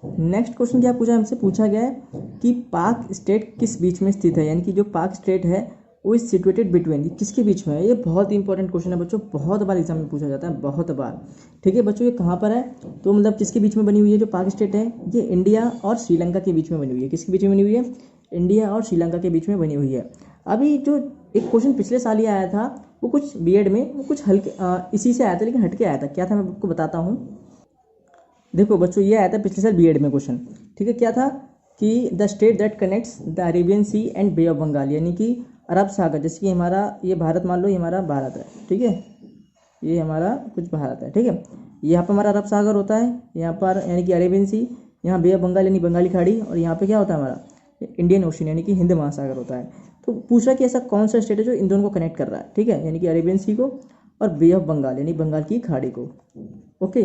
नेक्स्ट क्वेश्चन क्या पूछा हमसे, पूछा गया है कि पाक स्टेट किस बीच में स्थित है, यानी कि जो पाक स्टेट है वो इज सिचुएटेड बिटवीन, किसके बीच में है। ये बहुत इंपॉर्टेंट क्वेश्चन है बच्चों, बहुत बार एग्जाम में पूछा जाता है, बहुत बार। ठीक है बच्चों, ये कहाँ पर है, तो मतलब किसके बीच में बनी हुई है जो पाक स्टेट है, ये इंडिया और श्रीलंका के बीच में बनी हुई है। किसके बीच में बनी हुई है, इंडिया और श्रीलंका के बीच में बनी हुई है। अभी जो एक क्वेश्चन पिछले साल ही आया था वो कुछ बीएड में वो कुछ हल्के इसी से आया था, लेकिन हटके आया था। क्या था मैं आपको बताता हूँ। देखो बच्चों, ये आया था पिछले साल बीएड में क्वेश्चन। ठीक है, क्या था कि the state that connects the Arabian Sea and Bay of Bengal, यानी कि अरब सागर, जैसे कि हमारा ये भारत मान लो, ये हमारा भारत है। ठीक है, ये हमारा कुछ भारत है। ठीक है, यहाँ पर हमारा अरब सागर होता है, यहाँ पर यानी कि अरेबियन सी, यहाँ बे ऑफ बंगाल यानी बंगाली खाड़ी, और यहाँ पे क्या होता है हमारा इंडियन ओशन यानी कि हिंद महासागर होता है। तो पूछा कि ऐसा कौन सा स्टेट है जो इन दोनों को कनेक्ट कर रहा है। ठीक है, यानी कि अरेबियन सी को और बे ऑफ बंगाल यानी बंगाल की खाड़ी को। ओके,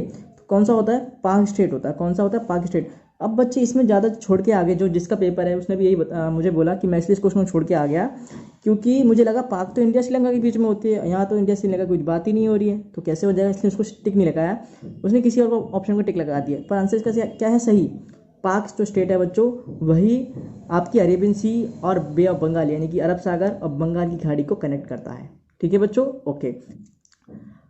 कौन सा होता है, पाक स्टेट होता है। कौन सा होता है, पाक स्टेट। अब बच्चे इसमें ज़्यादा छोड़ के आगे, जो जिसका पेपर है उसने भी यही मुझे बोला कि मैं इसलिए इस क्वेश्चन को छोड़ के आ गया, क्योंकि मुझे लगा पाक तो इंडिया श्रीलंका के बीच में होती है, यहाँ तो इंडिया श्रीलंका की कुछ बात ही नहीं हो रही है, तो कैसे हो जाएगा, इसलिए उसको टिक नहीं लगाया। उसने किसी और ऑप्शन को टिक लगा दिया, पर आंसर इसका क्या है, सही। पाक जो स्टेट है बच्चों वही आपकी अरेबियन सी और बे ऑफ बंगाल यानी कि अरब सागर और बंगाल की खाड़ी को कनेक्ट करता है। ठीक है बच्चों, ओके।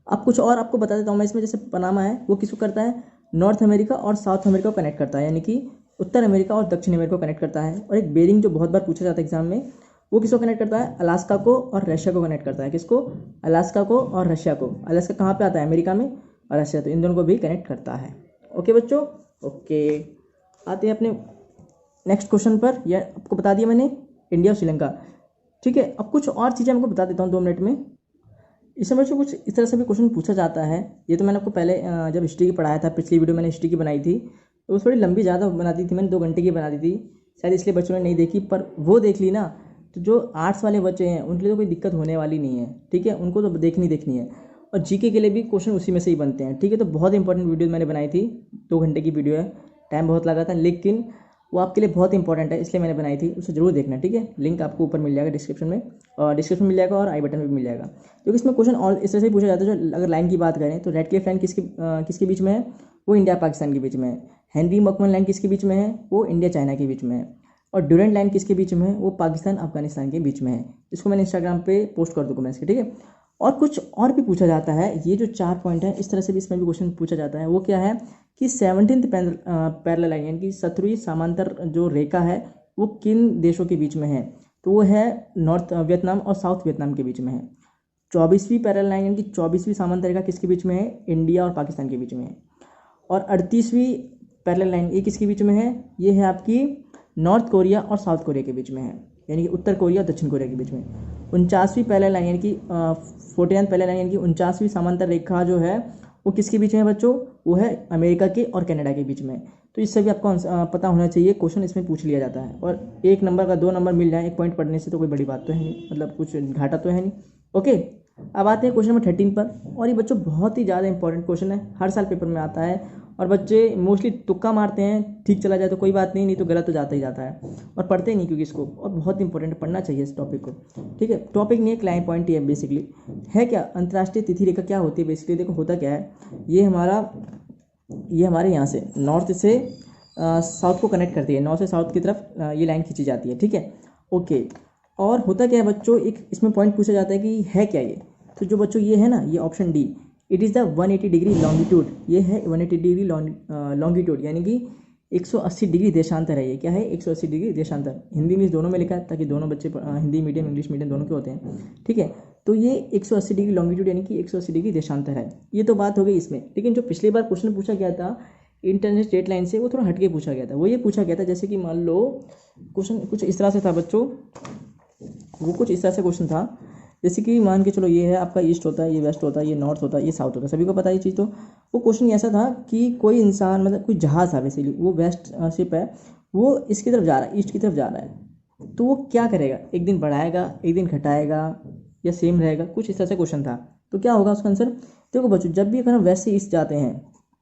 अब कुछ और आपको बता देता हूँ मैं इसमें, जैसे पनामा है वो किसको करता है, नॉर्थ अमेरिका और साउथ अमेरिका को कनेक्ट करता है, यानी कि उत्तर अमेरिका और दक्षिण अमेरिका को कनेक्ट करता है। और एक बेरिंग जो बहुत बार पूछा जाता है एग्जाम में, वो किसको कनेक्ट करता है, अलास्का को और रशिया को कनेक्ट करता है। किसको, अलास्का को और रशिया को। अलास्का कहाँ पे आता है, अमेरिका में, और रशिया, तो इन दोनों को भी कनेक्ट करता है। ओके बच्चों, ओके आते हैं अपने नेक्स्ट क्वेश्चन पर। यह आपको बता दिया मैंने, इंडिया और श्रीलंका। ठीक है, अब कुछ और चीज़ें आपको बता देता हूँ 2 मिनट में। इसमें बच्चों कुछ इस तरह से भी क्वेश्चन पूछा जाता है। ये तो मैंने आपको पहले जब हिस्ट्री की पढ़ाया था, पिछली वीडियो मैंने हिस्ट्री की बनाई थी, तो वो थोड़ी लंबी ज़्यादा बना दी थी मैंने, 2 घंटे की बना दी थी शायद, इसलिए बच्चों ने नहीं देखी। पर वो देख ली ना, तो जो आर्ट्स वाले बच्चे हैं उनके लिए तो कोई दिक्कत होने वाली नहीं है। ठीक है, उनको तो देखनी है। और जीके के लिए भी क्वेश्चन उसी में से ही बनते हैं। ठीक है, तो बहुत इंपॉर्टेंट वीडियो मैंने बनाई थी, 2 घंटे की वीडियो है, टाइम बहुत लगा था, लेकिन वो आपके लिए बहुत इंपॉर्टेंट है, इसलिए मैंने बनाई थी, उसे जरूर देखना। ठीक है, लिंक आपको ऊपर मिल जाएगा डिस्क्रिप्शन में, और डिस्क्रिप्शन मिल जाएगा और आई बटन में भी मिल जाएगा। क्योंकि इसमें क्वेश्चन और इस तरह से पूछा जाता है। जो अगर लाइन की बात करें तो रेडक्लिफ लाइन किसके बीच में है, वो इंडिया पाकिस्तान के बीच में है। हेनरी मकमन लाइन किसके बीच में है, वो इंडिया चाइना के बीच में है। और ड्यूरेंट लाइन किसके बीच में है, वो पाकिस्तान अफगानिस्तान के बीच में है। इसको मैंने इंस्टाग्राम पे पोस्ट कर दूँगा मैं इसके। ठीक है, और कुछ और भी पूछा जाता है। ये जो 4 पॉइंट है, इस तरह से भी इसमें भी क्वेश्चन पूछा जाता है। वो क्या है कि 17th पैरेलल लाइन, यानी कि 17वीं समांतर जो रेखा है, वो किन देशों के बीच में है, तो वो है नॉर्थ वियतनाम और साउथ वियतनाम के बीच में है। 24वीं पैरेलल लाइन, यानी कि 24वीं समांतर रेखा किसके बीच में है, इंडिया और पाकिस्तान के बीच में है। और 38वीं पैरेलल लाइन ये किसके बीच में है, ये है आपकी नॉर्थ कोरिया और साउथ कोरिया के बीच में है, यानी कि उत्तर कोरिया और दक्षिण कोरिया के बीच में। 49वीं पैरेलल लाइन, यानी कि 49th पैरेलल लाइन, यानी कि 49वीं समांतर रेखा जो है वो किसके बीच में है बच्चों, वो है अमेरिका के और कनाडा के बीच में। तो इससे भी आपको पता होना चाहिए, क्वेश्चन इसमें पूछ लिया जाता है। और 1 नंबर का 2 नंबर मिल जाए 1 पॉइंट पढ़ने से, तो कोई बड़ी बात तो है नहीं, मतलब कुछ घाटा तो है नहीं। ओके, अब आते हैं क्वेश्चन नंबर 13 पर। और ये बच्चों बहुत ही ज़्यादा इंपॉर्टेंट क्वेश्चन है, हर साल पेपर में आता है, और बच्चे मोस्टली तुक्का मारते हैं, ठीक चला जाए तो कोई बात नहीं, नहीं तो गलत तो जाता ही जाता है, और पढ़ते ही नहीं क्योंकि इसको, और बहुत इंपॉर्टेंट पढ़ना चाहिए इस टॉपिक को। ठीक है, टॉपिक नहीं है, क्लाइंट पॉइंट ही है बेसिकली। है क्या, अंतर्राष्ट्रीय तिथि रेखा क्या होती है बेसिकली, देखो होता क्या है, ये हमारे यहाँ से नॉर्थ से साउथ को कनेक्ट करती है, नॉर्थ से साउथ की तरफ ये लाइन खींची जाती है। ठीक है, ओके। और होता क्या है बच्चों, एक इसमें पॉइंट पूछा जाता है कि है क्या ये, तो जो बच्चों ये है ना, ये option D, it is the 180 degree longitude, ये है 180 डिग्री लॉन्गिट्यूड, यानी कि 180 डिग्री देशांतर है। ये क्या है, 180 डिग्री देशांतर। हिंदी में दोनों में लिखा है, ताकि दोनों बच्चे हिंदी मीडियम इंग्लिश मीडियम दोनों के होते हैं। ठीक है, तो ये 180 डिग्री लॉन्गिट्यूड, यानी कि 180 डिग्री देशांतर है। ये तो बात हो गई इसमें, लेकिन जो पिछली बार क्वेश्चन पूछा गया था इंटरनेट स्ट्रेट लाइन से, वो थोड़ा हटके पूछा गया था। वो ये पूछा गया था, जैसे कि मान लो क्वेश्चन कुछ इस तरह से था बच्चों, वो कुछ इस तरह से क्वेश्चन था, जैसे कि मान के चलो ये है आपका ईस्ट होता है, ये वेस्ट होता है, ये नॉर्थ होता है, ये साउथ होता है, सभी को पता है ये चीज़। तो वो क्वेश्चन ऐसा था कि कोई इंसान, मतलब कोई जहाज़ था बेसिकली, वो वेस्ट शिप है, वो इसकी तरफ जा रहा है, ईस्ट की तरफ जा रहा है, तो वो क्या करेगा, एक दिन बढ़ाएगा, एक दिन घटाएगा, या सेम रहेगा, कुछ इस तरह से क्वेश्चन था। तो क्या होगा उसका आंसर, देखो बच्चों, जब भी अगर हम वेस्ट से ईस्ट जाते हैं,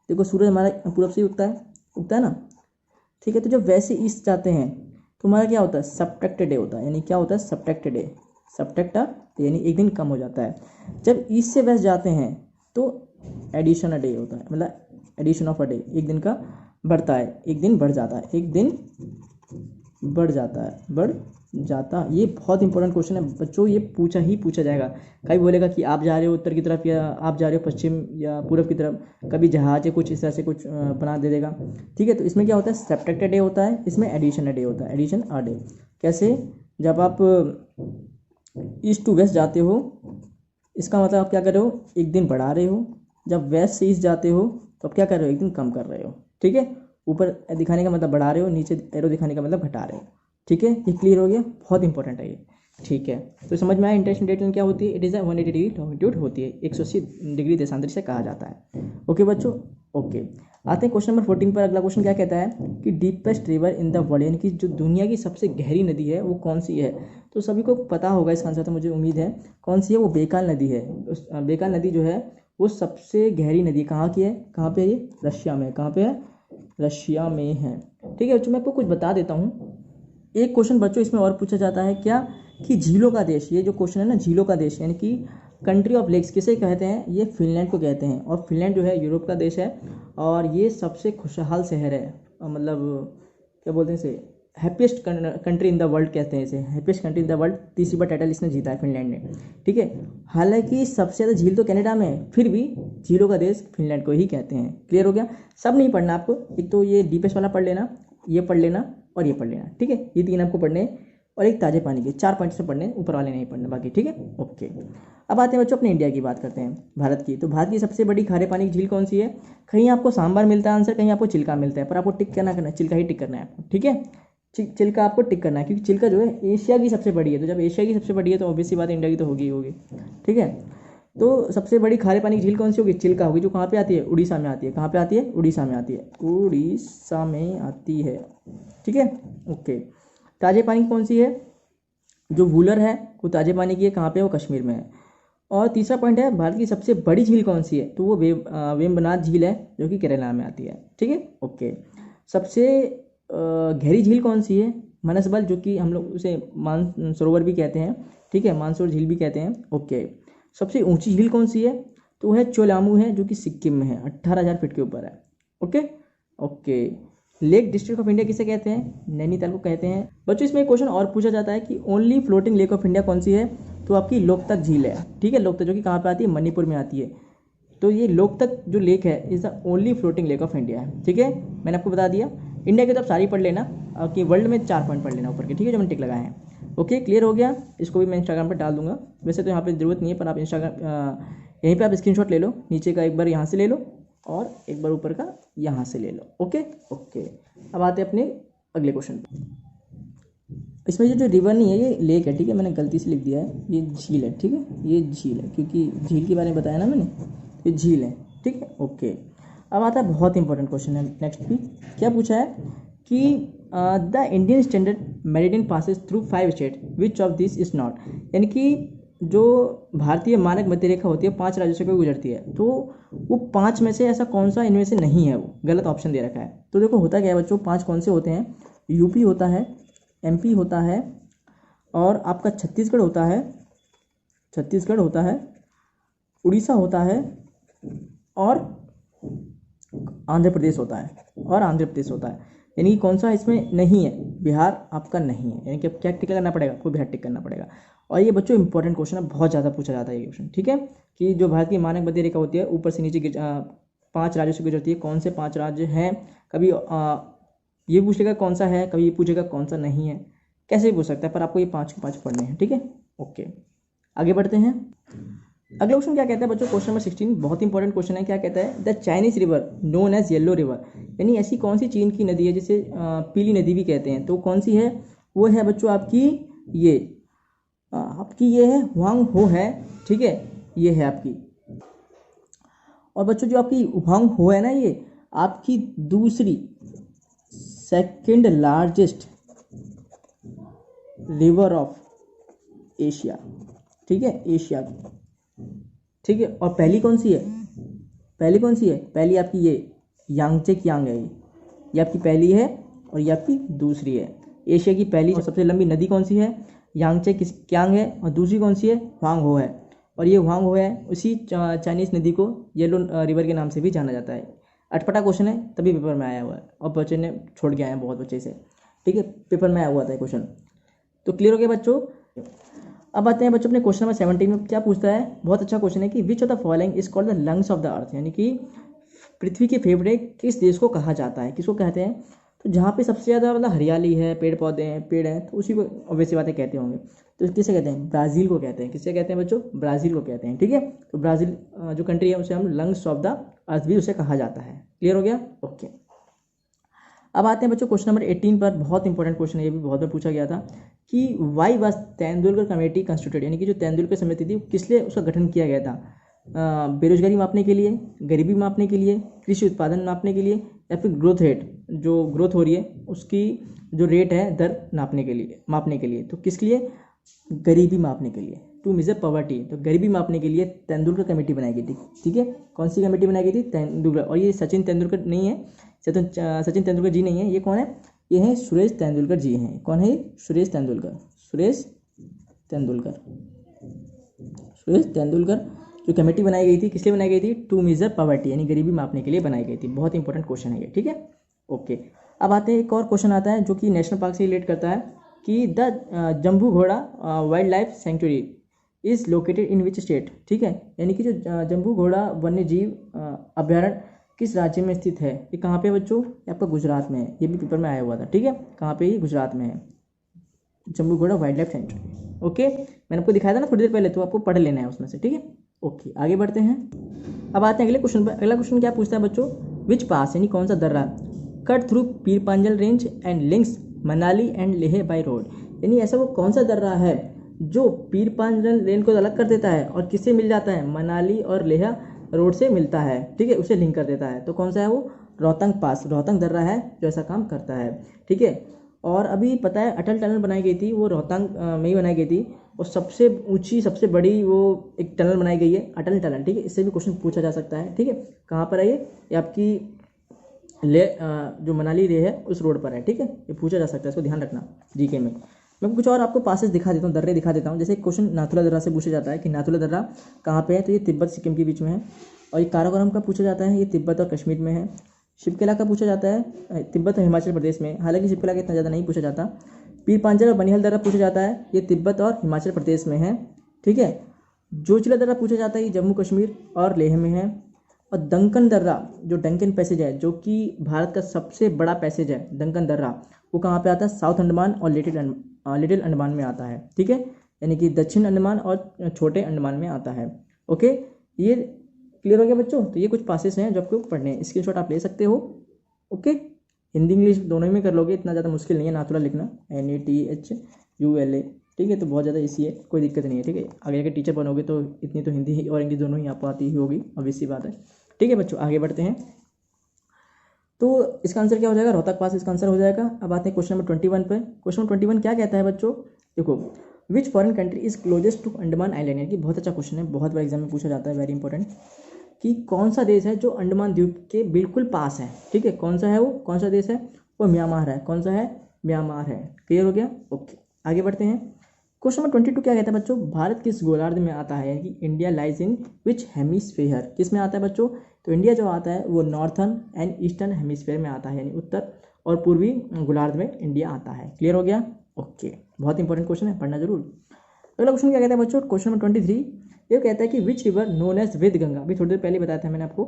देखो सूरज हमारा पूरब से ही उगता है ना। ठीक है, तो जब वैसे ईस्ट जाते हैं तो हमारा क्या होता है, सब्ट्रैक्ट डे होता है, यानी क्या होता है, सब्ट्रैक्ट डे, सब्ट्रैक्ट यानी एक दिन कम हो जाता है। जब ईस्ट से वेस्ट जाते हैं तो एडिशन अ डे होता है, मतलब एडिशन ऑफ अ डे, एक दिन का बढ़ता है, एक दिन बढ़ जाता है, एक दिन बढ़ जाता। ये बहुत इंपॉर्टेंट क्वेश्चन है बच्चों, ये पूछा जाएगा। कभी बोलेगा कि आप जा रहे हो उत्तर की तरफ, या आप जा रहे हो पश्चिम या पूरब की तरफ, कभी जहाज या कुछ इस तरह से कुछ बना दे देगा। ठीक है, तो इसमें क्या होता है, सब्ट्रैक्ट डे होता है, इसमें एडिशन डे होता है, एडिशन अ डे। कैसे, जब आप ईस्ट टू वेस्ट जाते हो, इसका मतलब आप क्या कर रहे हो, एक दिन बढ़ा रहे हो। जब वेस्ट से ईस्ट जाते हो तो आप क्या कर रहे हो, एक दिन कम कर रहे हो। ठीक है, ऊपर दिखाने का मतलब बढ़ा रहे हो, नीचे एरो दिखाने का मतलब घटा रहे हो। ठीक है, ये क्लियर हो गया, बहुत इंपॉर्टेंट है ये। ठीक है, तो समझ में आया इंटरनेशनल डेट लाइन क्या होती है, इट इज़ 180 डिग्री लॉन्गिट्यूड होती है, 180 डिग्री देशांतर से कहा जाता है। ओके बच्चों, ओके। आते हैं क्वेश्चन नंबर 14 पर। अगला क्वेश्चन क्या कहता है कि deepest river in the world, यानी कि जो दुनिया की सबसे गहरी नदी है वो कौन सी है। तो सभी को पता होगा इसका आंसर, तो मुझे उम्मीद है कौन सी है, वो बेकाल नदी है। बेकाल नदी जो है वो सबसे गहरी नदी कहाँ की है, कहाँ पे है ये, रशिया में। कहाँ पे है, रशिया में है। ठीक है बच्चों, मैं आपको कुछ बता देता हूँ। एक क्वेश्चन बच्चों इसमें और पूछा जाता है क्या, कि झीलों का देश, ये जो क्वेश्चन है ना, झीलों का देश यानी कि कंट्री ऑफ लेक्स किसे कहते हैं, ये फिनलैंड को कहते हैं। और फिनलैंड जो है यूरोप का देश है, और ये सबसे खुशहाल शहर है, मतलब क्या बोलते हैं इसे, happiest country in the world कहते हैं इसे, happiest country in the world, तीसरी बार टाइटल इसने जीता है फिनलैंड ने, ठीक है। हालांकि सबसे ज़्यादा झील तो कनाडा में है, फिर भी झीलों का देश फिनलैंड को ही कहते हैं। क्लियर हो गया? सब नहीं पढ़ना आपको, एक तो ये डीपेस्ट वाला पढ़ लेना, ये पढ़ लेना और ये पढ़ लेना, ठीक है। ये 3 आपको पढ़ने, और एक ताजे पानी के 4 पॉइंट से पढ़ने, ऊपर वाले नहीं पढ़ने बाकी, ठीक है। ओके, अब आते हैं बच्चों अपने इंडिया की बात करते हैं, भारत की। तो भारत की सबसे बड़ी खारे पानी की झील कौन सी है? कहीं आपको सांभर मिलता है आंसर, कहीं आपको चिल्का मिलता है, पर आपको टिक करना है, चिल्का ही टिक करना है आपको, ठीक है। चिल्का आपको टिक करना है, क्योंकि चिल्का जो है एशिया की सबसे बड़ी है, तो जब एशिया की सबसे बड़ी है तो ऑब्वियसली बात इंडिया की तो होगी ही होगी, ठीक है। तो सबसे बड़ी खारे पानी की झील कौन सी होगी? चिल्का होगी, जो कहाँ पे आती है? उड़ीसा में आती है। कहाँ पे आती है? उड़ीसा में आती है, उड़ीसा में आती है, ठीक है। ओके, ताजे पानी कौन सी है? जो वूलर है वो ताजे पानी की है, कहाँ पे? वो कश्मीर में है। और तीसरा पॉइंट है, भारत की सबसे बड़ी झील कौन सी है? तो वो वेम्बनाथ झील है, जो कि केरला में आती है, ठीक है। ओके, सबसे गहरी झील कौन सी है? मनसबल, जो कि हम लोग उसे मानसरोवर भी कहते हैं, ठीक है, मानसरोवर झील भी कहते हैं। ओके, सबसे ऊंची झील कौन सी है? तो वो है चोलामू है, जो कि सिक्किम में है, 18,000 फीट के ऊपर है। Okay okay, lake district of India किसे कहते हैं? नैनीताल को कहते हैं। बच्चों इसमें एक क्वेश्चन और पूछा जाता है कि only floating lake of India कौन सी है? तो आपकी लोकतक झील है, ठीक है, लोकतक, जो कि कहाँ पे आती है? मणिपुर में आती है। तो ये लोकतक जो लेक है is the only floating lake of India है, ठीक है। मैंने आपको बता दिया। इंडिया की तो आप सारी पढ़ लेना, कि वर्ल्ड में 4 पॉइंट पढ़ लेना ऊपर के, ठीक है, जो मैंने टिक लगाए हैं। ओके, क्लियर हो गया? इसको भी मैं इंस्टाग्राम पर डाल दूंगा, वैसे तो यहाँ पे ज़रूरत नहीं है, पर आप इंस्टाग्राम यहीं पे आप स्क्रीनशॉट ले लो, नीचे का एक बार यहाँ से ले लो और एक बार ऊपर का यहाँ से ले लो। ओके ओके, अब आते हैं अपने अगले क्वेश्चन पे। इसमें जो रिवर नहीं है ये लेक है, ठीक है, मैंने गलती से लिख दिया है, ये झील है, ठीक है, ये झील है, क्योंकि झील के बारे में बताया ना मैंने, ये झील है, ठीक है। ओके, अब आता है बहुत इंपॉर्टेंट क्वेश्चन है नेक्स्ट भी। क्या पूछा है कि the Indian standard meridian passes through 5 state, which of this is not, यानी कि जो भारतीय मानक मध्य रेखा होती है 5 राज्यों से कोई गुजरती है, तो वो 5 में से ऐसा कौन सा इनमें से नहीं है? वो गलत ऑप्शन दे रखा है। तो देखो होता क्या है बच्चों, 5 कौन से होते हैं? यूपी होता है, एमपी होता है, और आपका छत्तीसगढ़ होता है, छत्तीसगढ़ होता है, उड़ीसा होता है, और आंध्र प्रदेश होता है, और आंध्र प्रदेश होता है। यानी कि कौन सा इसमें नहीं है? बिहार आपका नहीं है, यानी कि अब क्या टिक करना पड़ेगा? कोई बिहार टिक करना पड़ेगा। और ये बच्चों इंपॉर्टेंट क्वेश्चन है, बहुत ज़्यादा पूछा जाता है ये क्वेश्चन, ठीक है, कि जो भारत की मानक मध्य रेखा होती है ऊपर से नीचे 5 राज्यों से गुजरती है, कौन से 5 राज्य हैं? कभी ये पूछ लेगा कौन सा है, कभी ये पूछेगा कौन सा नहीं है, कैसे भी पूछ सकता है, पर आपको ये 5 के 5 पढ़ने हैं, ठीक है। ओके, आगे बढ़ते हैं। अगला क्वेश्चन क्या कहता है बच्चों? क्वेश्चन नंबर 16 बहुत इंपॉर्टेंट क्वेश्चन है। क्या कहता है? The Chinese river known as Yellow River, यानी ऐसी कौन सी चीन की नदी है जिसे पीली नदी भी कहते हैं? तो कौन सी है? वो है बच्चों आपकी ये है हुआंग हो है, ठीक है, ये है आपकी। और बच्चों जो आपकी हुआंग हो है ना, ये आपकी दूसरी second largest river of Asia, ठीक है, एशिया की, ठीक है। और पहली कौन सी है? पहली कौन सी है? पहली आपकी ये यांगचे कियांग है, ये आपकी पहली है, और ये आपकी दूसरी है। एशिया की पहली और सबसे लंबी नदी कौन सी है? यांगचे कियांग है, और दूसरी कौन सी है? हुआंग हो है। और ये हुआंग हो है उसी चाइनीज नदी को येलो रिवर के नाम से भी जाना जाता है। अटपटा क्वेश्चन है, तभी पेपर में आया हुआ है, और बच्चे ने छोड़ के आए हैं बहुत बच्चे से, ठीक है, पेपर में आया हुआ था क्वेश्चन। तो क्लियर हो गया बच्चों? अब आते हैं बच्चों अपने क्वेश्चन नंबर 17 में। क्या पूछता है? बहुत अच्छा क्वेश्चन है कि which of the following is called the lungs of the earth, यानी कि पृथ्वी के फेफड़े किस देश को कहा जाता है? किसको कहते हैं? तो जहाँ पे सबसे ज़्यादा मतलब हरियाली है, पेड़ पौधे हैं, पेड़ हैं, तो उसी को ऑब्वियसली बातें कहते होंगे। तो किसे कहते हैं? ब्राज़ील को कहते हैं। किसे कहते हैं बच्चों? ब्राज़ील को कहते हैं, ठीक है। तो ब्राज़ील जो कंट्री है उसे हम लंग्स ऑफ द अर्थ भी उसे कहा जाता है। क्लियर हो गया? ओके, अब आते हैं बच्चों क्वेश्चन नंबर 18 पर। बहुत इंपॉर्टेंट क्वेश्चन है, ये भी बहुत बार पूछा गया था कि why was Tendulkar committee constituted, यानी कि जो तेंदुलकर समिति थी किस लिए उसका गठन किया गया था? बेरोजगारी मापने के लिए, गरीबी मापने के लिए, कृषि उत्पादन मापने के लिए, या फिर ग्रोथ रेट, जो ग्रोथ हो रही है उसकी जो रेट है दर मापने के लिए। तो किस लिए? गरीबी मापने के लिए, टू मेजर पॉवर्टी। तो गरीबी मापने के लिए तेंदुलकर कमेटी बनाई गई थी, ठीक है। कौन सी कमेटी बनाई गई थी? तेंदुलकर। और ये सचिन तेंदुलकर नहीं है, सचिन तेंदुलकर जी नहीं है, ये कौन है? ये हैं सुरेश तेंदुलकर जी हैं। कौन है? सुरेश तेंदुलकर। सुरेश तेंदुलकर जो कमेटी बनाई गई थी किस लिए बनाई गई थी? टू मेजर पॉवर्टी, यानी गरीबी मापने के लिए बनाई गई थी। बहुत इंपॉर्टेंट क्वेश्चन है ये, ठीक है। ओके, अब आते हैं, एक और क्वेश्चन आता है जो कि नेशनल पार्क से रिलेट करता है कि द जम्बू घोड़ा wild life sanctuary is located in which state. ठीक है, यानी कि जो जम्बू घोड़ा वन्य जीव अभ्यारण्य किस राज्य में स्थित है। ये कहाँ पे है बच्चों, ये आपका गुजरात में है, ये भी पेपर में आया हुआ था। ठीक है, कहाँ पे, ये गुजरात में है, जम्बू घोड़ा वाइल्ड लाइफ सेंचुरी। ओके, मैंने आपको दिखाया था ना थोड़ी देर पहले, तो आपको पढ़ लेना है उसमें से। ठीक है, ओके, आगे बढ़ते हैं। अब आते हैं अगले क्वेश्चन पर। अगला क्वेश्चन क्या पूछता है बच्चों, विच पास यानी कौन सा दर्रा cut through Pir Panjal range and links Manali and Leh by road. यानी ऐसा वो कौन सा दर्रा है जो पीर पांजल रेंज को अलग कर देता है और किससे मिल जाता है, मनाली और लेह रोड से मिलता है। ठीक है, उसे लिंक कर देता है। तो कौन सा है वो, रोहतांग पास, रोहतांग दर्रा है जो ऐसा काम करता है। ठीक है, और अभी पता है अटल टनल बनाई गई थी, वो रोहतांग में ही बनाई गई थी, और सबसे ऊंची सबसे बड़ी वो एक टनल बनाई गई है, अटल टनल। ठीक है, इससे भी क्वेश्चन पूछा जा सकता है। ठीक है, कहाँ पर है ये आपकी ले जो मनाली रे है उस रोड पर है। ठीक है, ये पूछा जा सकता है, इसको ध्यान रखना जीके में। मैं कुछ और आपको पासेस दिखा देता हूँ, दर्रे दिखा देता हूँ। जैसे क्वेश्चन नाथुला दर्रा से पूछा जाता है कि नाथुला दर्रा कहाँ पे है, तो ये तिब्बत सिक्किम के बीच में है। और ये काराकोरम का पूछा जाता है, ये तिब्बत और कश्मीर में है। शिवकिला का पूछा जाता है तिब्बत और हिमाचल प्रदेश में, हालांकि शिवकिला का इतना ज़्यादा नहीं पूछा जाता। पीर पांजल और बनिहाल दर्रा पूछा जाता है, ये तिब्बत और हिमाचल प्रदेश में है। ठीक है, जोजिला दर्रा पूछा जाता है, ये जम्मू कश्मीर और लेह में है। और डंकन दर्रा, जो डंकन पैसेज है, जो कि भारत का सबसे बड़ा पैसेज है, डंकन दर्रा, वो कहाँ पे आता है, साउथ अंडमान और लिटिल अंडमान में आता है। ठीक है, यानी कि दक्षिण अंडमान और छोटे अंडमान में आता है। ओके, ये क्लियर हो गया बच्चों। तो ये कुछ पासेस हैं जो आपको पढ़ने हैं, स्क्रीनशॉट आप ले सकते हो। ओके, हिंदी इंग्लिश दोनों ही में कर लोगे, इतना ज़्यादा मुश्किल नहीं है नाथुला लिखना, NATHULA। ठीक है, तो बहुत ज़्यादा इसी है, कोई दिक्कत नहीं है। ठीक है, आगे जाकर टीचर बनोगे तो इतनी तो हिंदी और इंग्लिश दोनों ही आपको आती ही होगी, obvious सी बात है। ठीक है बच्चों, आगे बढ़ते हैं। तो इसका आंसर क्या हो जाएगा, रोहतक पास इसका आंसर हो जाएगा। अब आते हैं क्वेश्चन नंबर 21 पर। क्वेश्चन नंबर 21 क्या कहता है बच्चों, देखो, which foreign country is closest to Andaman island. यानी कि बहुत अच्छा क्वेश्चन है, बहुत बार एग्जाम में पूछा जाता है, वेरी इंपॉर्टेंट, कि कौन सा देश है जो अंडमान द्वीप के बिल्कुल पास है। ठीक है, कौन सा है वो, कौन सा देश है वो, म्यांमार है। कौन सा है, म्यांमार है। क्लियर हो गया, ओके, आगे बढ़ते हैं। क्वेश्चन नंबर 22 क्या कहता है बच्चों, भारत किस गोलार्ध में आता है, यानी कि India lies in which hemisphere, किस में आता है बच्चों। तो इंडिया जो आता है वो नॉर्थर्न एंड ईस्टर्न हेमिस्फीयर में आता है, यानी उत्तर और पूर्वी गोलार्ध में इंडिया आता है। क्लियर हो गया, ओके, बहुत इंपॉर्टेंट क्वेश्चन है, पढ़ना जरूर। अगला क्वेश्चन क्या कहता है बच्चों, क्वेश्चन नंबर 23 ये कहता है कि विच रिवर नोन एज वेद गंगा। अभी थोड़ी देर पहले बताया था मैंने आपको,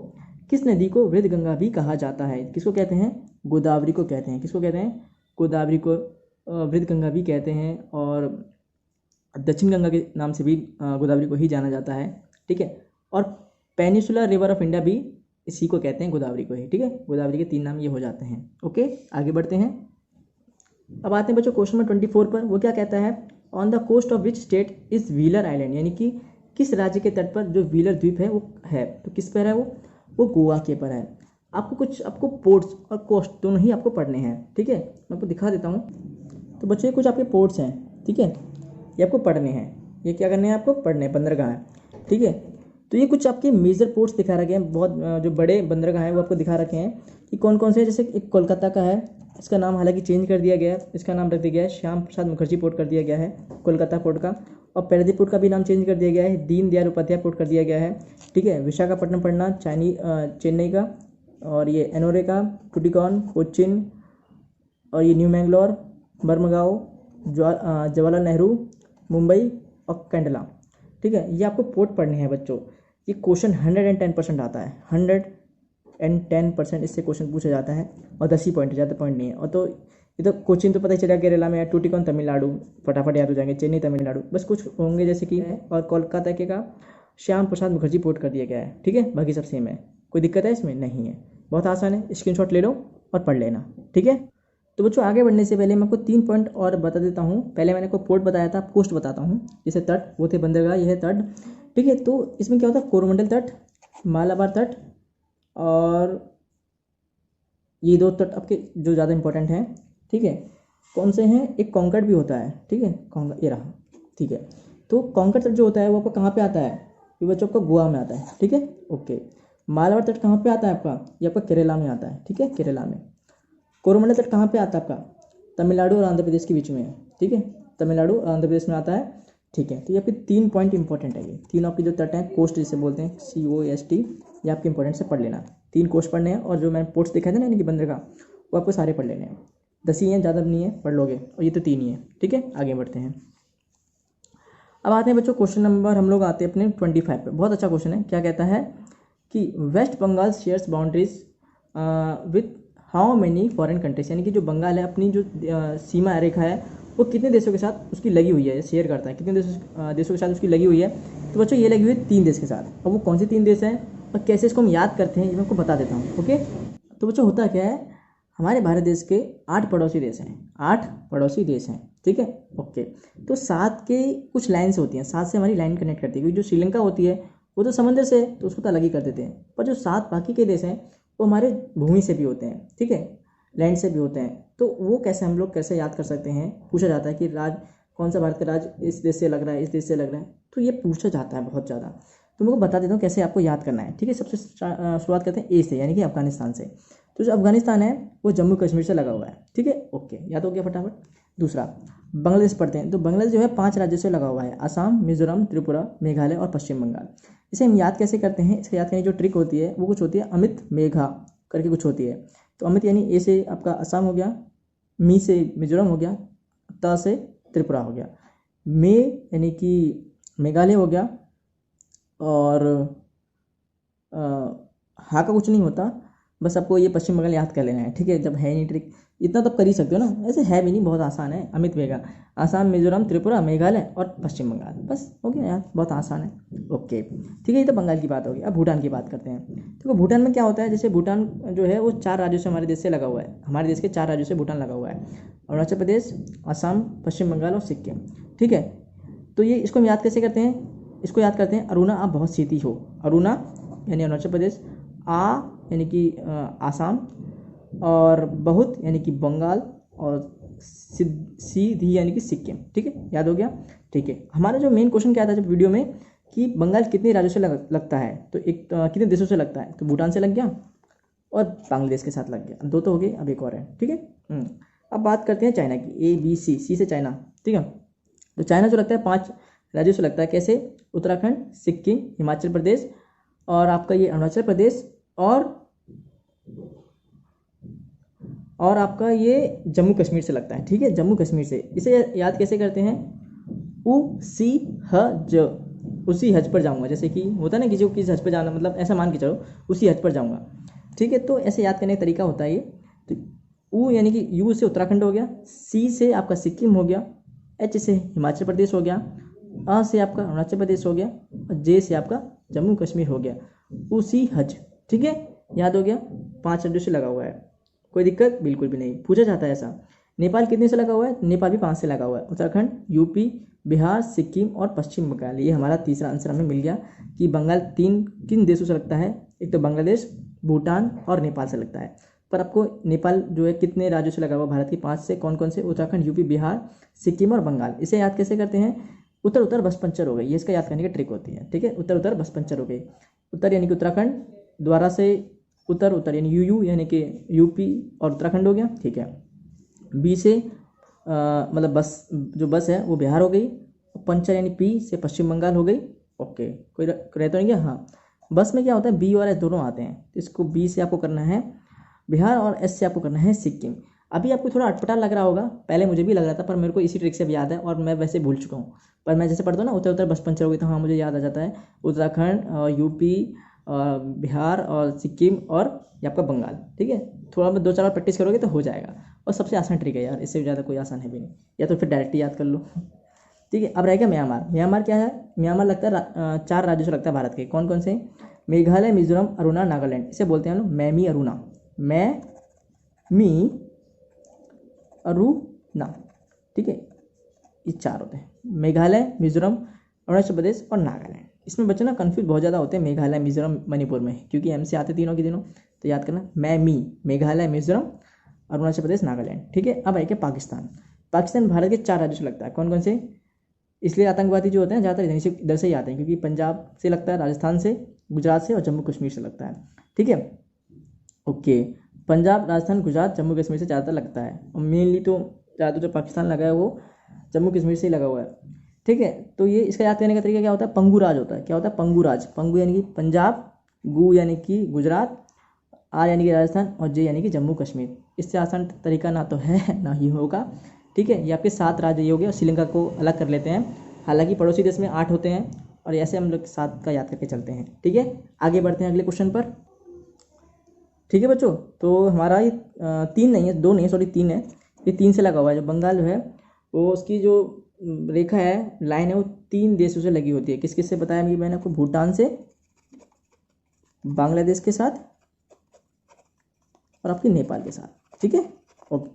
किस नदी को वेद गंगा भी कहा जाता है। किसको कहते हैं, गोदावरी को कहते हैं। किसको कहते हैं, गोदावरी को वेद गंगा भी कहते हैं, और दक्षिण गंगा के नाम से भी गोदावरी को ही जाना जाता है। ठीक है, और पेनिसुलर रिवर ऑफ इंडिया भी इसी को कहते हैं, गोदावरी को ही। ठीक है, गोदावरी के 3 नाम ये हो जाते हैं। ओके, आगे बढ़ते हैं। अब आते हैं बच्चों क्वेश्चन नंबर 24 पर। वो क्या कहता है, on the coast of which state is Wheeler Island, यानी कि किस राज्य के तट पर जो व्हीलर द्वीप है वो है। तो किस पर है वो गोवा के पर है। आपको पोर्ट्स और कोस्ट दोनों ही आपको पढ़ने हैं। ठीक है, मैं आपको दिखा देता हूँ। तो बच्चों ये कुछ आपके पोर्ट्स हैं। ठीक है, ये आपको पढ़ने हैं, ये क्या करने हैं आपको पढ़ने, बंदरगाह है। ठीक है, तो ये कुछ आपके मेजर पोर्ट्स दिखा रखे हैं, बहुत जो बड़े बंदरगाह हैं वो आपको दिखा रखे हैं कि कौन कौन से हैं। जैसे एक कोलकाता का है, इसका नाम हालांकि चेंज कर दिया गया है, इसका नाम रख दिया गया है श्याम प्रसाद मुखर्जी पोर्ट कर दिया गया है कोलकाता पोर्ट का। और पैरादीप पोर्ट का भी नाम चेंज कर दिया गया है, दीन दयाल उपाध्याय पोर्ट कर दिया गया है। ठीक है, विशाखापट्टनम पढ़ना चेन्नई का, और ये एनोरे का, टुटिकॉन, कोचिन, और ये न्यू मैंगलोर, बर्मगांव, जवाहरलाल नेहरू, मुंबई और कैंडला। ठीक है, ये आपको पोर्ट पढ़ने हैं बच्चों। ये क्वेश्चन 110% आता है, 110% इससे क्वेश्चन पूछा जाता है, और 10 ही पॉइंट, ज़्यादा पॉइंट नहीं है। और तो ये तो कोचिन तो पता ही चला केरला में है, टूटिकॉन तमिलनाडु फटाफट याद हो जाएंगे, चेन्नई तमिलनाडु, बस कुछ होंगे जैसे कि है। और कोलकाता के का श्याम प्रसाद मुखर्जी पोर्ट कर दिया गया है। ठीक है, बाकी सब सेम है, कोई दिक्कत है इसमें नहीं है, बहुत आसान है, स्क्रीनशॉट ले लो और पढ़ लेना। ठीक है, तो बच्चों आगे बढ़ने से पहले मैं आपको 3 पॉइंट और बता देता हूँ। पहले मैंने आपको पोर्ट बताया था, कोस्ट बताता हूँ। जैसे तट वो थे बंदरगाह, ये है तट। ठीक है, तो इसमें क्या होता है, कोरोमंडल तट, मालाबार तट, और ये 2 तट आपके जो ज़्यादा इंपॉर्टेंट हैं। ठीक है, कौन से हैं, एक कॉन्कर्ड भी होता है। ठीक है, कॉन्कर्ड ये रहा। ठीक है, तो कॉन्कर्ड तट जो होता है वो आपका कहाँ पे आता है, ये बच्चों आपका गोवा में आता है। ठीक है, ओके। मालाबार तट कहाँ पे आता है आपका, ये आपका केरला में आता है। ठीक है, केरला में। कोरोमंडल तट कहाँ पे आता है आपका, तमिलनाडु और आंध्र प्रदेश के बीच में है। ठीक है, तमिलनाडु और आंध्र प्रदेश में आता है। ठीक है, तो ये आपके 3 पॉइंट इंपॉर्टेंट है। ये 3 आपके जो तट हैं, कोस्ट जिसे बोलते हैं, COST, ये आपके इंपॉर्टेंट से पढ़ लेना। 3 कोस्ट पढ़ने हैं, और जो मैंने पोर्ट्स दिखाए थे ना, यानी कि बंदरगाह, वो आपको सारे पढ़ लेने हैं। 10 ही हैं, ज़्यादा नहीं है, पढ़ लोगे, और ये तो 3 ही है। ठीक है, आगे बढ़ते हैं। अब आते हैं बच्चों क्वेश्चन नंबर, हम लोग आते हैं अपने 25 पे। बहुत अच्छा क्वेश्चन है। क्या कहता है कि West Bengal shares boundaries with how many foreign countries, यानी कि जो बंगाल है अपनी जो सीमा रेखा है वो कितने देशों के साथ उसकी लगी हुई है, शेयर करता है, कितने देशों के साथ उसकी लगी हुई है। तो बच्चों ये लगी हुई है 3 देश के साथ। और वो कौन से 3 देश हैं और कैसे इसको हम याद करते हैं ये मैं आपको बता देता हूँ। ओके, तो बच्चों होता क्या है, हमारे भारत देश के 8 पड़ोसी देश हैं, 8 पड़ोसी देश हैं। ठीक है, ओके। तो 7 के कुछ लाइन्स होती हैं, 7 से हमारी लाइन कनेक्ट करती है, क्योंकि जो श्रीलंका होती है वो तो समंदर से है तो उसको तो अलग ही कर देते हैं। पर जो 7 बाकी के देश हैं वो हमारे भूमि से भी होते हैं, ठीक है, लैंड से भी होते हैं। तो वो कैसे हम लोग कैसे याद कर सकते हैं, पूछा जाता है कि राज्य कौन सा भारत का राज्य इस देश से लग रहा है, इस देश से लग रहा है, तो ये पूछा जाता है बहुत ज़्यादा। तो मैं को बता देता हूँ कैसे आपको याद करना है। ठीक है, सबसे शुरुआत करते हैं ए से, यानी कि अफगानिस्तान से। तो जो अफगानिस्तान है वो जम्मू कश्मीर से लगा हुआ है। ठीक है, ओके, याद हो गया फटाफट। दूसरा बांग्लादेश पढ़ते हैं। तो बांग्लादेश जो है 5 राज्यों से लगा हुआ है, असम, मिजोरम, त्रिपुरा, मेघालय और पश्चिम बंगाल। इसे हम याद कैसे करते हैं, इसका याद करने की जो ट्रिक होती है वो कुछ होती है, अमित मेघा करके कुछ होती है। तो अमित यानी ए से आपका असम हो गया, मी से मिजोरम हो गया, त से त्रिपुरा हो गया, मे यानी कि मेघालय हो गया, और हा का कुछ नहीं होता, बस आपको ये पश्चिम बंगाल याद कर लेना है। ठीक है, जब है नहीं ट्रिक इतना तो कर ही सकते हो ना, ऐसे है भी नहीं, बहुत आसान है। अमित मेघा, असम, मिजोरम, त्रिपुरा, मेघालय और पश्चिम बंगाल, बस हो गया यार, बहुत आसान है। ओके, ठीक है, ये तो बंगाल की बात होगी। अब भूटान की बात करते हैं। देखो भूटान में क्या होता है, जैसे भूटान जो है वो 4 राज्यों से हमारे देश से लगा हुआ है, हमारे देश के 4 राज्यों से भूटान लगा हुआ है, अरुणाचल प्रदेश, असम, पश्चिम बंगाल और सिक्किम। ठीक है, तो ये इसको हम याद कैसे करते हैं, इसको याद करते हैं अरुणा आप बहुत सीधी हो, अरुणा यानी अरुणाचल प्रदेश, आ यानी कि आसाम, और बहुत यानी कि बंगाल, और सीधी यानी कि सिक्किम। ठीक है, याद हो गया। ठीक है, हमारा जो मेन क्वेश्चन क्या था जब वीडियो में कि बंगाल कितने राज्यों से लगता है, तो एक कितने देशों से लगता है, तो भूटान से लग गया और बांग्लादेश के साथ लग गया, 2 तो हो गए, अब एक और है। ठीक है, अब बात करते हैं चाइना की, ए बी सी, सी से चाइना। ठीक है, तो चाइना जो लगता है 5 राज्यों से लगता है, कैसे, उत्तराखंड, सिक्किम, हिमाचल प्रदेश, और आपका ये अरुणाचल प्रदेश, और आपका ये जम्मू कश्मीर से लगता है। ठीक है, जम्मू कश्मीर से। इसे याद कैसे करते हैं, उ सी ह ज, उसी हज पर जाऊंगा, जैसे कि होता है ना कि जो किस हज पर जाना, मतलब ऐसा मान के चलो उसी हज पर जाऊंगा। ठीक है, तो ऐसे याद करने का तरीका होता है ये। तो उ यानी कि यू से उत्तराखंड हो गया, सी से आपका सिक्किम हो गया, एच से हिमाचल प्रदेश हो गया, अ से आपका अरुणाचल प्रदेश हो गया, और जे से आपका जम्मू कश्मीर हो गया, उसी हज। ठीक है, याद हो गया, 5 राज्यों से लगा हुआ है, कोई दिक्कत बिल्कुल भी नहीं, पूछा जाता है ऐसा। नेपाल कितने से लगा हुआ है, नेपाल भी 5 से लगा हुआ है, उत्तराखंड, यूपी, बिहार, सिक्किम और पश्चिम बंगाल। ये हमारा तीसरा आंसर हमें मिल गया कि बंगाल किन देशों से लगता है, एक तो बांग्लादेश, भूटान और नेपाल से लगता है। पर आपको नेपाल जो है कितने राज्यों से लगा हुआ, भारत की 5 से, कौन कौन से, उत्तराखंड, यूपी, बिहार, सिक्किम और बंगाल। इसे याद कैसे करते हैं, उत्तर उत्तर बस पंचर हो गई, ये इसका याद करने की ट्रिक होती है। ठीक है, उत्तर उत्तर बस पंचर हो गई, उत्तर यानी कि उत्तराखंड, द्वारा से उत्तर यानी यू यानी कि यूपी और उत्तराखंड हो गया। ठीक है, बी से मतलब बस, जो बस है वो बिहार हो गई, पंचर यानी पी से पश्चिम बंगाल हो गई। ओके, कोई रहता नहीं क्या, हाँ, बस में क्या होता है, बी और एस दोनों आते हैं, तो इसको बी से आपको करना है बिहार और एस से आपको करना है सिक्किम। अभी आपको थोड़ा अटपटा लग रहा होगा, पहले मुझे भी लग रहा था, पर मेरे को इसी ट्रिक से भी याद है और मैं वैसे भूल चुका हूँ। पर मैं जैसे पढ़ता हूँ ना, उत्तर उत्तर बस पंचर हो गई, तो हाँ मुझे याद आ जाता है, उत्तराखंड, यूपी, बिहार और सिक्किम और ये आपका बंगाल। ठीक है, थोड़ा बहुत 2-4 बार प्रैक्टिस करोगे तो हो जाएगा, और सबसे आसान ट्रिक है यार, इससे ज़्यादा कोई आसान है भी नहीं, या तो फिर डायरेक्ट याद कर लो। ठीक है, अब रहेगा म्यांमार। म्यांमार क्या है, म्यांमार लगता है 4 राज्यों से लगता है भारत के, कौन कौन से, मेघालय, मिजोरम, अरुणा, नागालैंड। इसे बोलते हैं हम लोग मैमी अरुणा, मी अरुणा। ठीक है, ये 4 होते हैं, मेघालय, मिजोरम, अरुणाचल प्रदेश और नागालैंड। इसमें बच्चे ना कन्फ्यूज बहुत ज़्यादा होते हैं मेघालय, मिजोरम, मणिपुर में, क्योंकि एम से आते तीनों के दिनों, तो याद करना मेघालय, मिजोरम, अरुणाचल प्रदेश, नागालैंड। ठीक है, अब आएगा पाकिस्तान। पाकिस्तान भारत के 4 राज्यों से लगता है, कौन कौन से, इसलिए आतंकवादी जो होते हैं ज़्यादातर इधर से ही आते हैं, क्योंकि पंजाब से लगता है, राजस्थान से, गुजरात से और जम्मू कश्मीर से लगता है। ठीक है, ओके, पंजाब, राजस्थान, गुजरात, जम्मू कश्मीर से ज़्यादातर लगता है, और मेनली तो ज़्यादातर जो पाकिस्तान लगा है वो जम्मू कश्मीर से ही लगा हुआ है। ठीक है, तो ये इसका याद करने का तरीका क्या होता है, पंगू राज होता है। क्या होता है, पंगू राज, पंगू यानी कि पंजाब, गु यानी कि गुजरात, आर यानी कि राजस्थान और जे यानी कि जम्मू कश्मीर। इससे आसान तरीका ना तो है ना ही होगा, ठीक है। ये आपके 7 राज्य ये हो गए और श्रीलंका को अलग कर लेते हैं। हालांकि पड़ोसी देश में 8 होते हैं और ऐसे हम लोग 7 का याद करके चलते हैं, ठीक है। आगे बढ़ते हैं अगले क्वेश्चन पर, ठीक है बच्चों। तो हमारा ये 3 नहीं है, 2 नहीं, सॉरी 3 है। ये 3 से लगा हुआ है। जो बंगाल जो है वो उसकी जो रेखा है, लाइन है, वो 3 देशों से लगी होती है। किस किस से बताया मैंने आपको? भूटान से, बांग्लादेश के साथ और आपके नेपाल के साथ, ठीक है। ओके,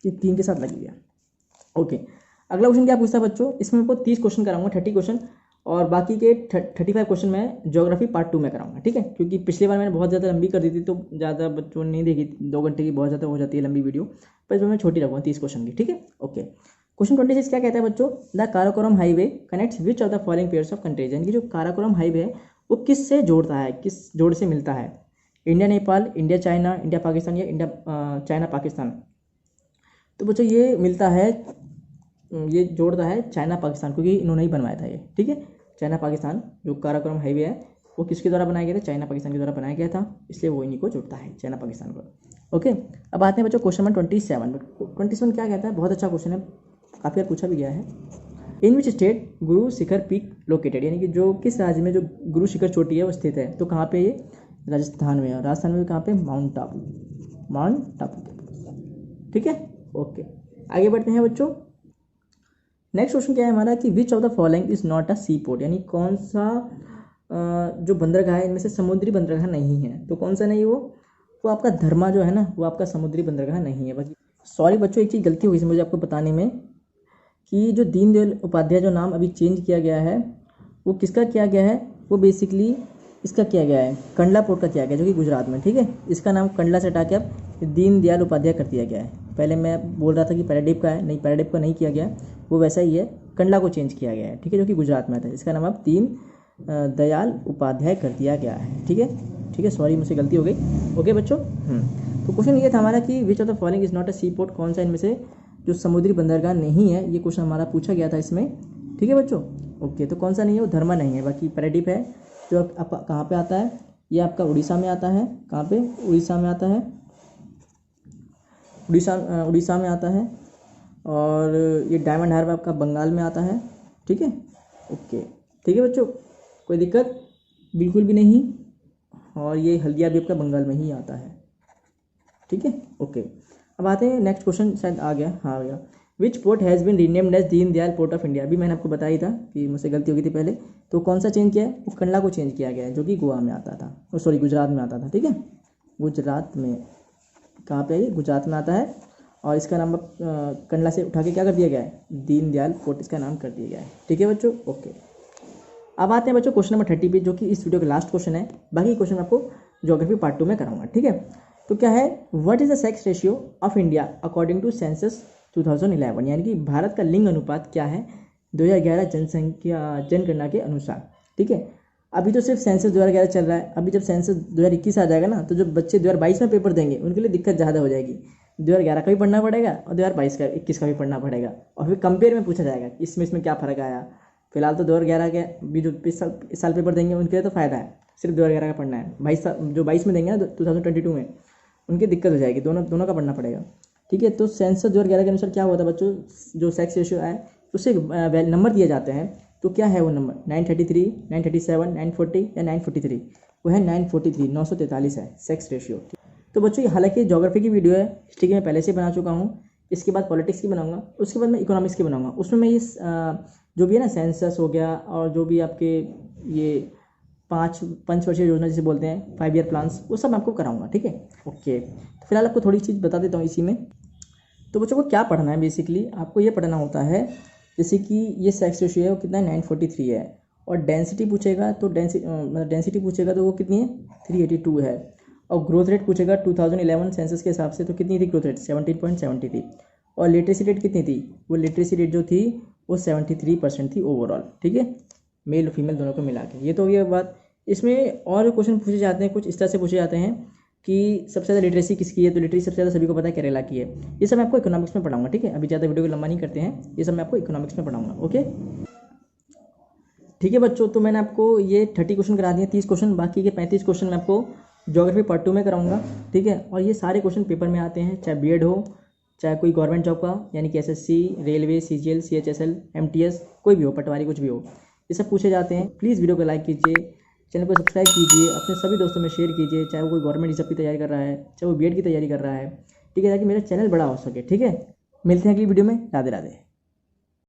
ये 3 के साथ लगी है। ओके, अगला क्वेश्चन क्या पूछता है बच्चों? इसमें आपको 30 क्वेश्चन कराऊंगा, 30 क्वेश्चन, और बाकी के 35 क्वेश्चन मैं ज्योग्राफी पार्ट 2 में कराऊंगा, ठीक है। क्योंकि पिछली बार मैंने बहुत ज़्यादा लंबी कर दी थी तो ज़्यादा बच्चों ने नहीं देखी, 2 घंटे की बहुत ज़्यादा हो जाती है लंबी वीडियो, पर इसमें मैं छोटी रखूँगा 30 क्वेश्चन की, ठीक है। ओके, क्वेश्चन 26 क्या कहता है बच्चों? The Karakoram highway connects which of the following pairs of countries. यानी कि जो काराकोरम हाईवे है वो किस से जोड़ता है, किस जोड़ से मिलता है? India Nepal, India China, India Pakistan या इंडिया चाइना पाकिस्तान। तो बच्चों ये मिलता है, ये जोड़ता है चाइना पाकिस्तान, क्योंकि इन्होंने ही बनवाया था ये, ठीक है। चाइना पाकिस्तान जो काराकोरम हाईवे है वो किसके द्वारा बनाया गया था? चाइना पाकिस्तान के द्वारा बनाया गया था, इसलिए वो इन्हीं को जोड़ता है, चाइना पाकिस्तान को। ओके, अब आते हैं बच्चों क्वेश्चन नंबर 27 क्या कहता है? बहुत अच्छा क्वेश्चन है, काफ़ी बार पूछा भी गया है। इन which state Guru Shikhar peak located. यानी कि जो किस राज्य में जो गुरु शिखर चोटी है वो स्थित है? तो कहाँ पे? ये राजस्थान में है। राजस्थान में कहाँ पे? माउंट आबू, ठीक है। ओके, आगे बढ़ते हैं बच्चों। नेक्स्ट क्वेश्चन क्या है हमारा कि which of the following is not a sea port. यानी कौन सा जो बंदरगाह है इनमें से समुद्री बंदरगाह नहीं है? तो कौन सा नहीं? वो आपका धर्मा जो है ना, वो आपका समुद्री बंदरगाह नहीं है। बाकी सॉरी बच्चों, एक चीज़ गलती हो गई मुझे आपको बताने में कि जो दीनदयाल उपाध्याय जो नाम अभी चेंज किया गया है वो किसका किया गया है? वो बेसिकली इसका किया गया है, कंडला पोर्ट का किया गया, जो कि गुजरात में, ठीक है। इसका नाम कंडला से हटा के अब दीनदयाल उपाध्याय कर दिया गया है। पहले मैं बोल रहा था कि पैराडीप का है, नहीं, पैराडीप का नहीं किया गया, वो वैसा ही है, कंडला को चेंज किया गया है, ठीक है, जो कि गुजरात में था। इसका नाम अब दीनदयाल उपाध्याय कर दिया गया है, ठीक है, सॉरी मुझसे गलती हो गई। ओके बच्चों, तो क्वेश्चन ये था हमारा कि which of the following is not a sea port. कौन सा इनमें से जो समुद्री बंदरगाह नहीं है, ये क्वेश्चन हमारा पूछा गया था इसमें, ठीक है बच्चों। ओके, तो कौन सा नहीं है? वो धर्मा नहीं है। बाकी पैराडीप है जो आपका कहाँ पे आता है? ये आपका उड़ीसा में आता है। कहाँ पे? उड़ीसा में आता है, उड़ीसा में आता है। और ये डायमंड हार्बर आपका बंगाल में आता है, ठीक है। ओके, ठीक है बच्चों, कोई दिक्कत बिल्कुल भी नहीं। और ये हल्दिया भी आपका बंगाल में ही आता है, ठीक है। ओके, अब आते हैं नेक्स्ट क्वेश्चन, शायद आ गया, हाँ आ गया। Which port has been renamed as Deendayal port of India. अभी मैंने आपको बताया था कि मुझसे गलती हो गई थी पहले। तो कौन सा चेंज किया है? वो कंडला को चेंज किया गया है, जो कि गोवा में आता था, सॉरी गुजरात में आता था, ठीक है। गुजरात में कहाँ पे है? ये गुजरात में आता है। और इसका नाम कंडला से उठा के क्या कर दिया गया है? दीनदयाल पोर्ट इसका नाम कर दिया गया है, ठीक है बच्चों। ओके, अब आते हैं बच्चों क्वेश्चन नंबर 30 पे, जो कि इस वीडियो का लास्ट क्वेश्चन है। बाकी क्वेश्चन मैं आपको ज्योग्राफी पार्ट 2 में कराऊंगा, ठीक है। तो क्या है? What is the sex ratio of India according to census 2011। यानी कि भारत का लिंग अनुपात क्या है 2011 जनगणना के अनुसार, ठीक है। अभी तो सिर्फ सेंसस 2011 चल रहा है। अभी जब सेंसस 2021 आ जाएगा ना, तो जो बच्चे 2022 में पेपर देंगे उनके लिए दिक्कत ज़्यादा हो जाएगी। 2011 का भी पढ़ना पड़ेगा और 2022 का 21 का भी पढ़ना पड़ेगा, और फिर कंपेयर में पूछा जाएगा कि इसमें क्या फ़र्क आया। फिलहाल तो 2011 के भी जो इस साल पेपर देंगे उनके लिए तो फ़ायदा है, सिर्फ 2011 का पढ़ना है। 22 में देंगे ना 2022 में, उनकी दिक्कत हो जाएगी, दोनों का पढ़ना पड़ेगा, ठीक है। तो सेंसस 2011 के अनुसार क्या हुआ था बच्चों? जो सेक्स रेशियो है उससे नंबर दिए जाते हैं। तो क्या है वो नंबर? 933, 937, 940 या 943? वो है 943, 943 है सेक्स रेशियो। तो बच्चों ये हालांकि ज्योग्राफी की वीडियो है, हिस्ट्री की मैं पहले से बना चुका हूँ। इसके बाद पॉलिटिक्स की बनाऊंगा, उसके बाद मैं इकोनॉमिक्स की बनाऊंगा। उसमें मैं ये जो भी है ना, सेंसस हो गया और जो भी आपके ये पंचवर्षीय योजना जिसे बोलते हैं, 5 ईयर प्लान्स, वो सब मैं आपको कराऊंगा, ठीक है। ओके, तो फिलहाल आपको थोड़ी चीज़ बता देता हूँ इसी में। तो बच्चों को क्या पढ़ना है? बेसिकली आपको ये पढ़ना होता है जैसे कि ये सेक्स रेशियो है वो कितना है? 943 है। और डेंसिटी पूछेगा तो डेंसिटी पूछेगा तो वो कितनी है? 382 है। और ग्रोथ रेट पूछेगा 2011 सेंसस के हिसाब से तो कितनी थी ग्रोथ रेट? 17.70 थी। और लिटरेसी रेट कितनी थी? वो लिटरेसी रेट जो थी वो 73% थी ओवरऑल, ठीक है, मेल और फीमेल दोनों को मिला के। ये तो ये बात। इसमें और क्वेश्चन पूछे जाते हैं, कुछ इस तरह से पूछे जाते हैं कि सबसे ज़्यादा लिटरेसी किसकी है? तो लिटरेसी सबसे ज़्यादा सभी को पता है केरला की है। ये सब मैं आपको इकोनॉमिक्स में पढ़ाऊंगा, ठीक है। अभी ज़्यादा वीडियो को लंबा नहीं करते हैं, ये सब मैं आपको इकोनॉमिक्स में पढ़ाऊंगा, ओके, ठीक है बच्चों। तो मैंने आपको ये 30 क्वेश्चन करा दिए, 30 क्वेश्चन, बाकी के 35 क्वेश्चन मैं आपको ज्योग्राफी पार्ट 2 में कराऊंगा, ठीक है। और ये सारे क्वेश्चन पेपर में आते हैं, चाहे बीएड हो, चाहे कोई गवर्नमेंट जॉब का यानी कि SSC, railway, CGL, CHSL, MTS, कोई भी हो, पटवारी, कुछ भी हो, ये सब पूछे जाते हैं। प्लीज़ वीडियो को लाइक कीजिए, चैनल को सब्सक्राइब कीजिए, अपने सभी दोस्तों में शेयर कीजिए, चाहे वो कोई गवर्नमेंट जॉब की तैयारी कर रहा है, चाहे वो बीएड की तैयारी कर रहा है, ठीक है, ताकि मेरा चैनल बड़ा हो सके, ठीक है। मिलते हैं अगली वीडियो में। राधे राधे।